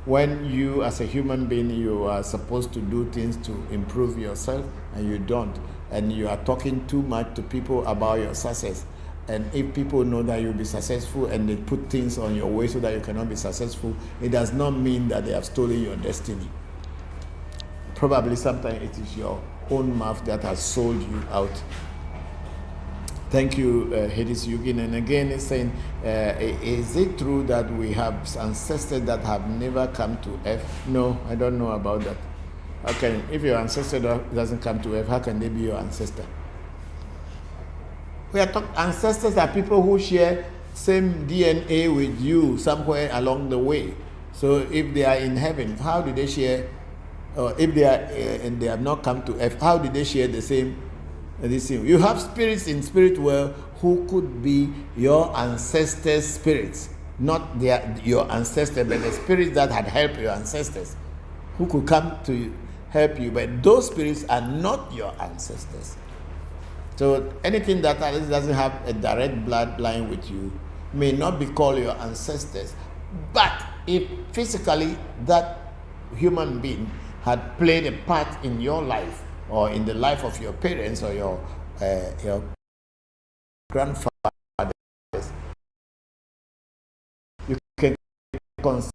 When you, as a human being, you are supposed to do things to improve yourself, and you don't, and you are talking too much to people about your success, And if people know that you'll be successful and they put things on your way so that you cannot be successful, it does not mean that they have stolen your destiny. Probably sometimes it is your own mouth that has sold you out. Thank you, Hades Yugin. And again, it's saying, is it true that we have ancestors that have never come to earth? No, I don't know about that. Okay, if your ancestor doesn't come to earth, how can they be your ancestor? We are talking ancestors are people who share same DNA with you somewhere along the way. So if they are in heaven, how do they share? Or if they are and they have not come to earth, how do they share the same? You have spirits in spirit world who could be your ancestors' spirits, not your ancestors, but the spirits that had helped your ancestors, who could come to help you. But those spirits are not your ancestors. So anything that doesn't have a direct bloodline with you may not be called your ancestors. But if physically that human being had played a part in your life or in the life of your parents or your grandfathers, you can consider.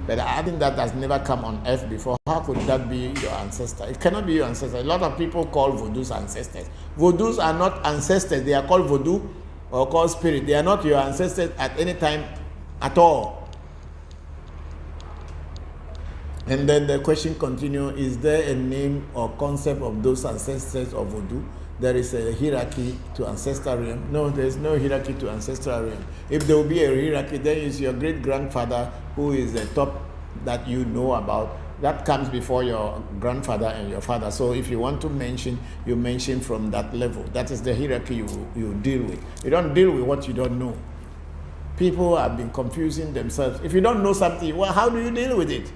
But I think that has never come on earth before. How could that be your ancestor? It cannot be your ancestor. A lot of people call Vodus ancestors. Vodus are not ancestors. They are called Voodoo or called spirit. They are not your ancestors at any time at all. And then the question continues, is there a name or concept of those ancestors of Voodoo? There is a hierarchy to ancestral realm. No, there is no hierarchy to ancestral realm. If there will be a hierarchy, then it's your great-grandfather who is the top that you know about. That comes before your grandfather and your father. So if you want to mention, you mention from that level. That is the hierarchy you deal with. You don't deal with what you don't know. People have been confusing themselves. If you don't know something, well, how do you deal with it?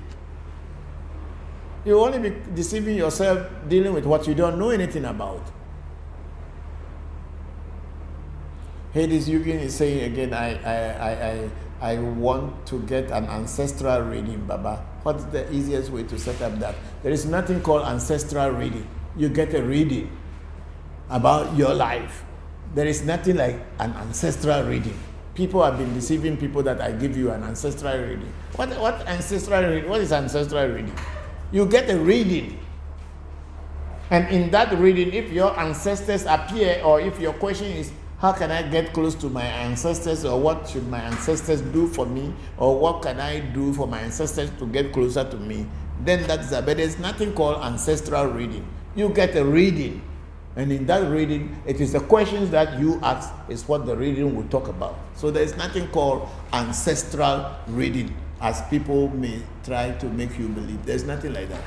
You will only be deceiving yourself dealing with what you don't know anything about. Hades Yugin is saying again, I want to get an ancestral reading, Baba. What's the easiest way to set up that? There is nothing called ancestral reading. You get a reading about your life. There is nothing like an ancestral reading. People have been deceiving people that I give you an ancestral reading. What ancestral reading? What is ancestral reading? You get a reading. And in that reading, if your ancestors appear, or if your question is, how can I get close to my ancestors, or what should my ancestors do for me, or what can I do for my ancestors to get closer to me, then that's that. But there's nothing called ancestral reading. You get a reading, and in that reading, it is the questions that you ask is what the reading will talk about. So there's nothing called ancestral reading, as people may try to make you believe. There's nothing like that.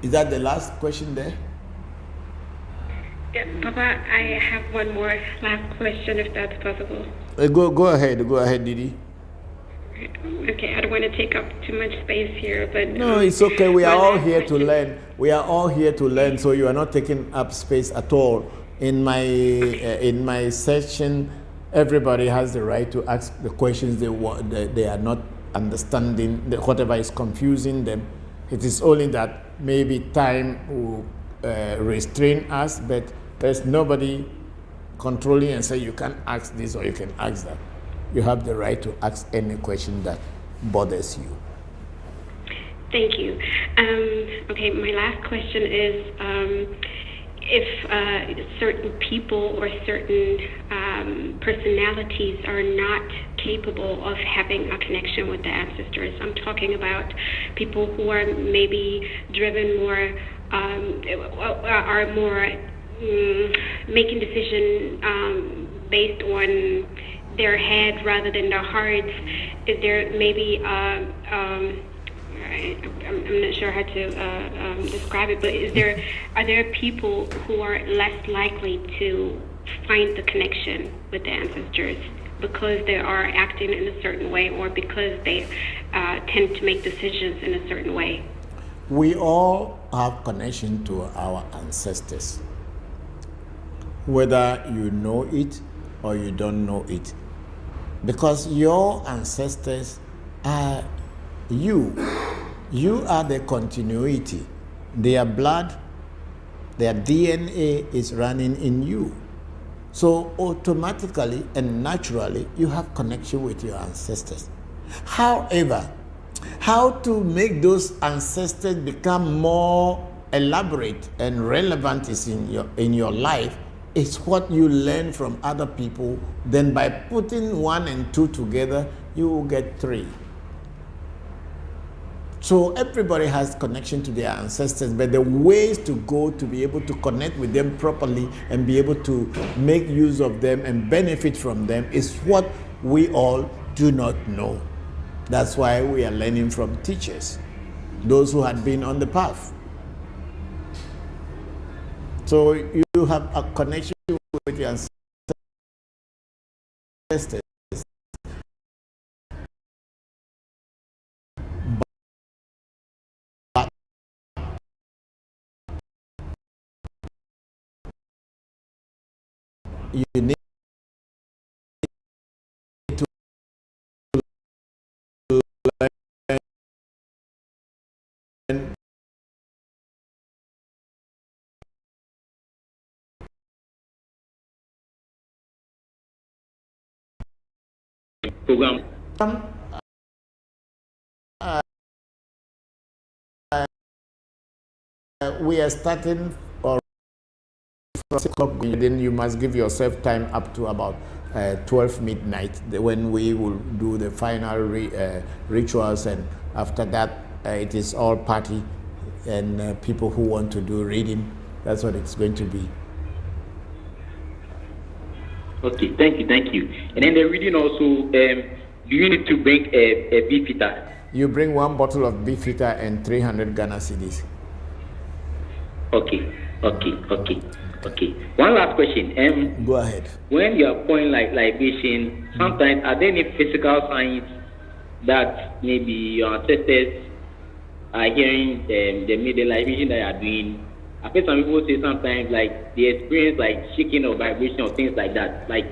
Is that the last question there? Yeah, Papa, I have one more last question, if that's possible. Go ahead, Didi. Okay, I don't want to take up too much space here, but no, it's okay. We are all here to learn. We are all here to learn, so you are not taking up space at all. In my session, everybody has the right to ask the questions they are not understanding, whatever is confusing them. It is only that maybe time will restrain us, but there's nobody controlling and say you can ask this or you can ask that. You have the right to ask any question that bothers you. Thank you. Okay, my last question is, if certain people or certain personalities are not capable of having a connection with the ancestors. I'm talking about people who are maybe driven more, are more making decisions based on their head rather than their hearts. Is there maybe I'm not sure how to describe it, but are there people who are less likely to find the connection with the ancestors because they are acting in a certain way, or because they tend to make decisions in a certain way? We all have connection to our ancestors, whether you know it or you don't know it, because your ancestors are you. You are the continuity. their blood, their DNA is running in you. So automatically and naturally, you have connection with your ancestors. However, how to make those ancestors become more elaborate and relevant is in your life is what you learn from other people. Then by putting 1 and 2 together, you will get 3. So everybody has connection to their ancestors, but the ways to go to be able to connect with them properly and be able to make use of them and benefit from them is what we all do not know. That's why we are learning from teachers, those who had been on the path. So you have a connection with your ancestors. You need to learn program. We are starting or from 6 o'clock, then you must give yourself time up to about 12 midnight when we will do the final rituals, and after that it is all party and people who want to do reading. That's what it's going to be. Okay, thank you. And then the reading also, do you need to bring a beef eater? You bring 1 bottle of beef eater and 300 Ghana cedis. Okay. One last question. Go ahead. When you are pouring like libation, sometimes are there any physical signs that maybe your ancestors are hearing the libation that you are doing? I've heard some people say sometimes like they experience like shaking or vibration or things like that. Like,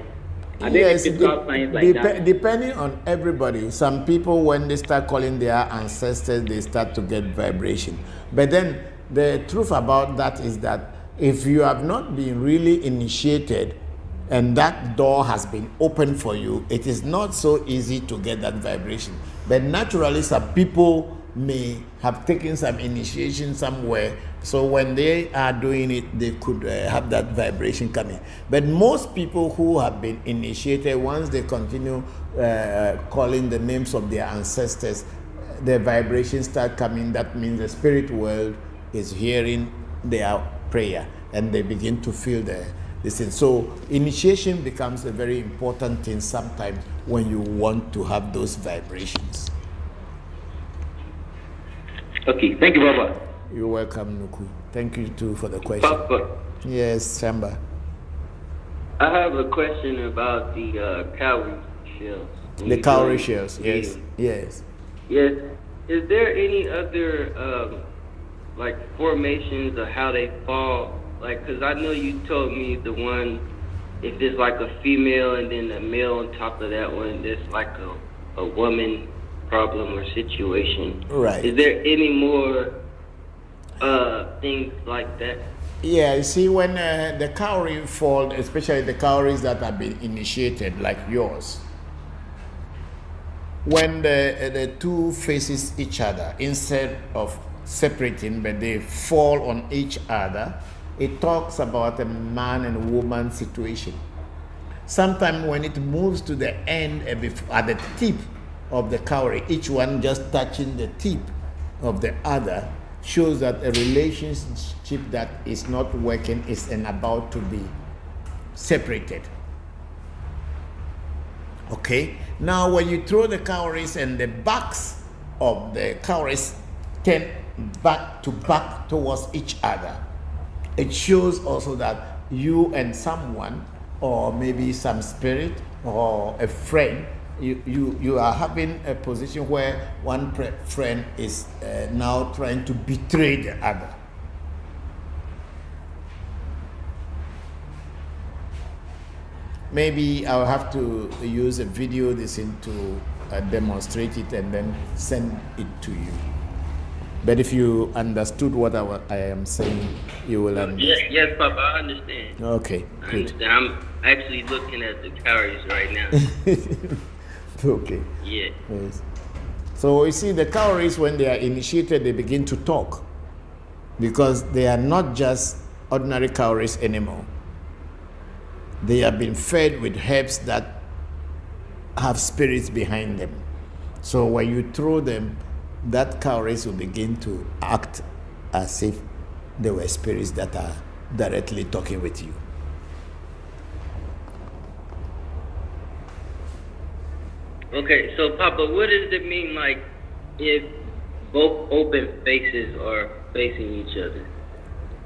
are there any physical signs like that? Depending on everybody, some people when they start calling their ancestors, they start to get vibration. But then the truth about that is that if you have not been really initiated and that door has been opened for you, it is not so easy to get that vibration. But naturally, some people may have taken some initiation somewhere, so when they are doing it, they could have that vibration coming. But most people who have been initiated, once they continue calling the names of their ancestors, the vibrations start coming. That means the spirit world is hearing their prayer and they begin to feel this thing. So initiation becomes a very important thing sometimes when you want to have those vibrations. Okay, thank you, Baba. You're welcome, Nuku. Thank you too for the question. Papa, Yes, Shamba. I have a question about the cowrie shells. The cowrie shells, yes. Yes. Is there any other like formations of how they fall? Like, cause I know you told me the one, if there's like a female and then a male on top of that one, there's like a woman problem or situation. Right. Is there any more things like that? Yeah, you see, when the cowrie fall, especially the cowries that have been initiated, like yours, when the two faces each other, instead of separating, but they fall on each other, it talks about a man and woman situation. Sometimes when it moves to the end, at the tip of the cowrie, each one just touching the tip of the other, shows that a relationship that is not working is about to be separated. Okay? Now when you throw the cowries and the backs of the cowries turn back towards each other, it shows also that you and someone, or maybe some spirit or a friend, you are having a position where one friend is now trying to betray the other. Maybe I'll have to use a video to demonstrate it and then send it to you. But if you understood what I am saying, you will understand. Yes, Papa, I understand. Okay, I good. understand. I'm actually looking at the calories right now. Okay. Yeah. Yes. So you see, the cowries, when they are initiated, they begin to talk, because they are not just ordinary cowries anymore. They have been fed with herbs that have spirits behind them. So when you throw them, that cowries will begin to act as if they were spirits that are directly talking with you. Okay, so Papa, what does it mean, like, if both open faces are facing each other?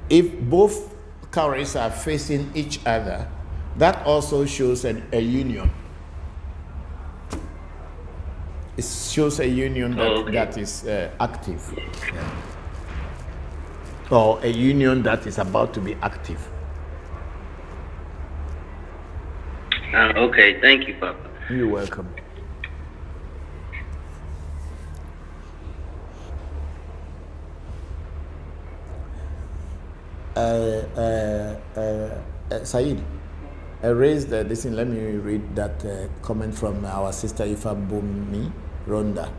If both cowries are facing each other, that also shows a union. It shows a union that is active, or a union that is about to be active. Okay, thank you, Papa. You're welcome. Said, I raised this thing. Let me read that comment from our sister Ifa Bumi Ronda.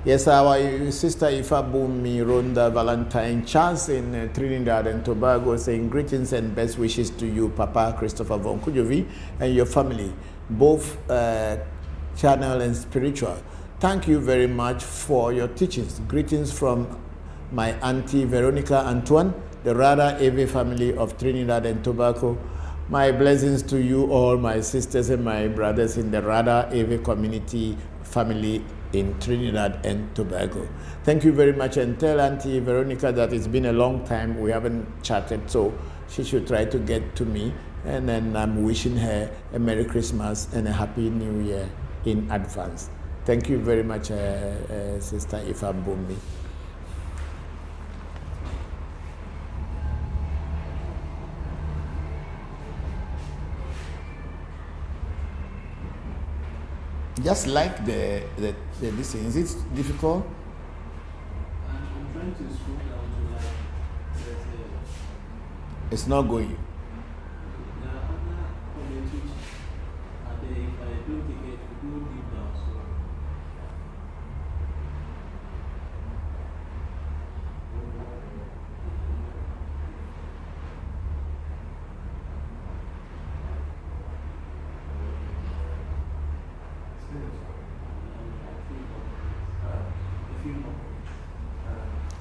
Yes, our sister Ifa Bumi Ronda Valentine Charles in Trinidad and Tobago, saying greetings and best wishes to you, Papa Christopher Voncujovi, and your family, both charnel and spiritual. Thank you very much for your teachings. Greetings from my auntie Veronica Antoine, the Rada Ewe family of Trinidad and Tobago. My blessings to you all, my sisters and my brothers in the Rada Ewe community family in Trinidad and Tobago. Thank you very much, and tell Auntie Veronica that it's been a long time we haven't chatted, so she should try to get to me, and then I'm wishing her a Merry Christmas and a Happy New Year in advance. Thank you very much, Sister Ifa Bumbi. Just like the this thing. Is it difficult? I'm trying to scroll down to like It's not going. there are other comments which are there. If I don't take it, we go deep down. So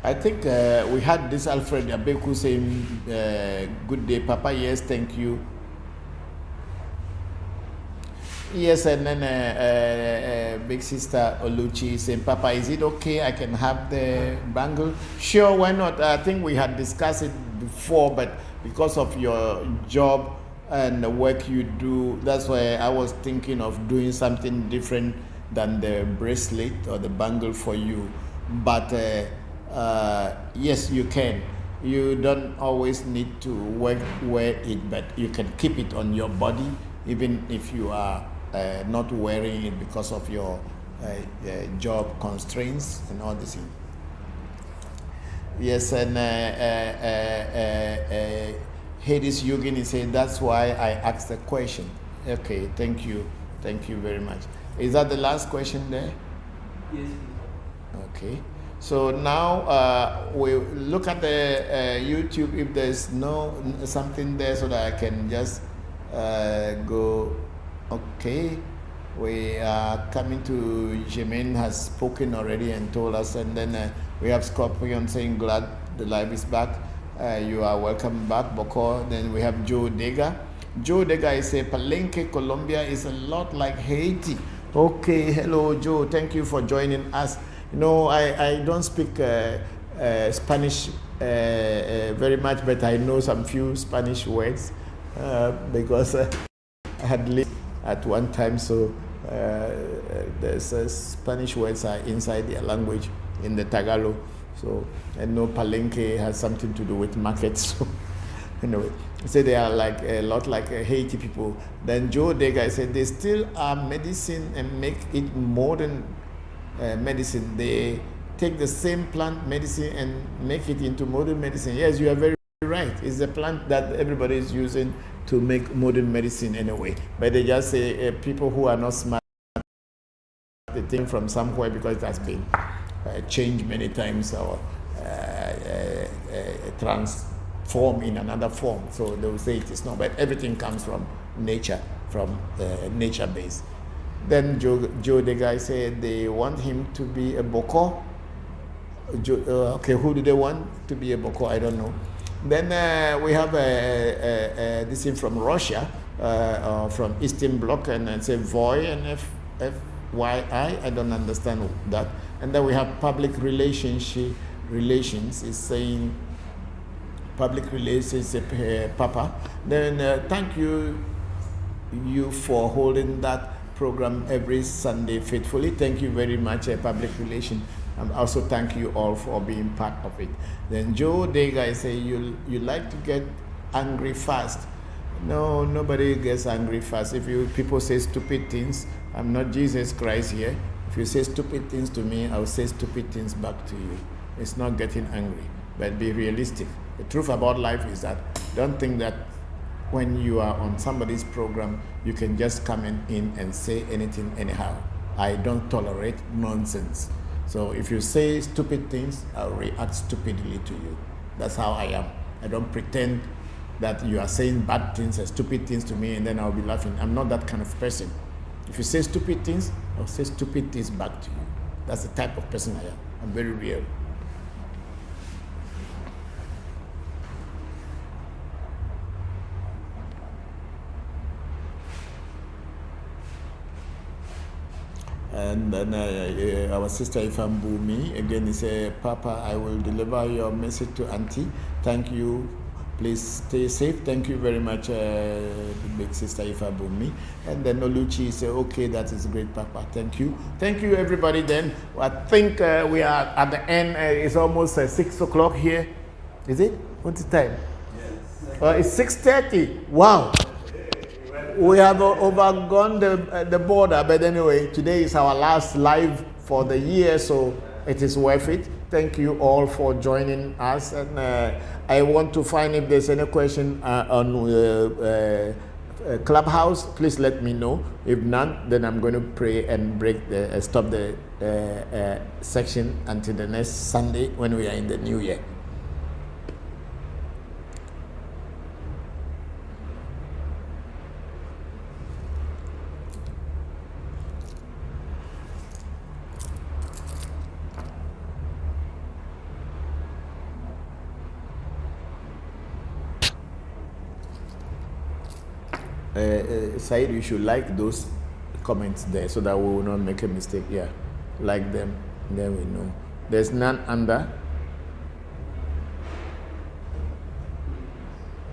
I think we had this Alfred Abeku saying, good day, Papa. Yes, thank you. Yes, and then big sister Oluchi saying, Papa, is it okay? I can have the bangle? Sure, why not? I think we had discussed it before, but because of your job and the work you do, that's why I was thinking of doing something different than the bracelet or the bangle for you. But yes, you can. You don't always need to wear it, but you can keep it on your body, even if you are not wearing it because of your job constraints and all this thing. Yes, and Hades Yugin is saying, that's why I asked the question. Okay, thank you very much. Is that the last question there? yes, Okay. So now we look at the YouTube if there's something there, so that I can just go. Okay, we are coming to Jermaine has spoken already and told us, and then we have Scorpion saying glad the live is back. You are welcome back, Bokor. Then we have Joe Dega. Joe Dega is a Palenque, Colombia is a lot like Haiti. Okay, hello Joe, thank you for joining us. You know, I don't speak Spanish very much, but I know some few Spanish words because I had lived at one time, so there's Spanish words are inside their language in the Tagalog. So I know Palenque has something to do with markets. So Anyway, he said they are like a lot like Haiti people. Then Joe Dega said they still are medicine and make it modern medicine. They take the same plant medicine and make it into modern medicine. Yes, you are very right. It's a plant that everybody is using to make modern medicine anyway. But they just say people who are not smart, they think from somewhere because it has been changed many times or transformed in another form. So they will say it is not. But everything comes from nature, from nature base. Then Joe the guy said they want him to be a Bokor. Okay, who do they want to be a Bokor? I don't know. Then we have this thing from Russia, from Eastern Bloc, and it's a Voy and FYI. I don't understand that. And then we have public relations. Is saying public relations, Papa. Then thank you for holding that program every Sunday faithfully. Thank you very much, public relation. Also thank you all for being part of it. Then Joe Dega say you like to get angry fast. No, nobody gets angry fast. If people say stupid things, I'm not Jesus Christ here. If you say stupid things to me, I'll say stupid things back to you. It's not getting angry, but be realistic. The truth about life is that don't think that when you are on somebody's program, you can just come in and say anything anyhow. I don't tolerate nonsense. So if you say stupid things, I'll react stupidly to you. That's how I am. I don't pretend that you are saying bad things and stupid things to me and then I'll be laughing. I'm not that kind of person. If you say stupid things, I'll say stupid things back to you. That's the type of person I am. I'm very real. And then our sister Ifambumi again is Papa, I will deliver your message to Auntie. Thank you. Please stay safe. Thank you very much, big sister Ifambumi. And then Oluchi say, okay, that is great, Papa. Thank you. Thank you, everybody. Then I think we are at the end. It's almost 6 o'clock here. Is it? What's the time? Yes. It's 6:30. Wow. We have overgone the border, but anyway, today is our last live for the year, so it is worth it. Thank you all for joining us, and I want to find if there's any question on Clubhouse. Please let me know. If none, then I'm going to pray and stop the section until the next Sunday when we are in the new year. Said you should like those comments there so that we will not make a mistake. Yeah, like them, then we know. There's none under.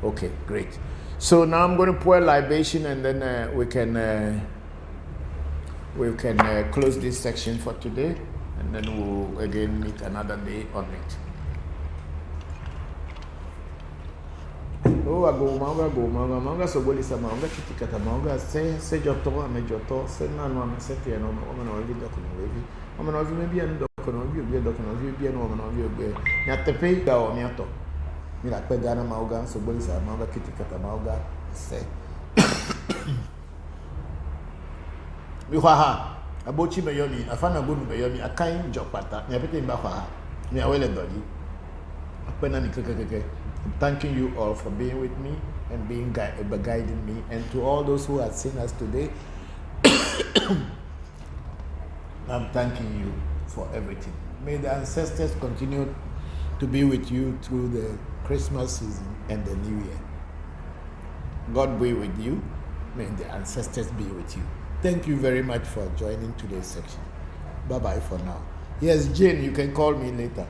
Okay, great. So now I'm going to pour a libation and then we can close this section for today, and then we'll again meet another day on it. Oh, manga so boli sama manga kitikata manga se joto ame joto se nanu ame se te no no ovi dokono ovi omo no ovi me bia dokono ovi dokono ovi bia no omo no ovi ogbe nya tepe ga o mi ato mi la pe gana mauga so boli sama manga kitikata mauga se mi ha abochi me yomi afana gonu me yomi akan jopata mi apete mba ha mi awele doji apena ni kekekeke. I'm thanking you all for being with me and being guiding me, and to all those who have seen us today, I'm thanking you for everything. May the ancestors continue to be with you through the Christmas season and the New Year. God be with you. May the ancestors be with you. Thank you very much for joining today's section. Bye-bye for now. Yes, Jane, you can call me later.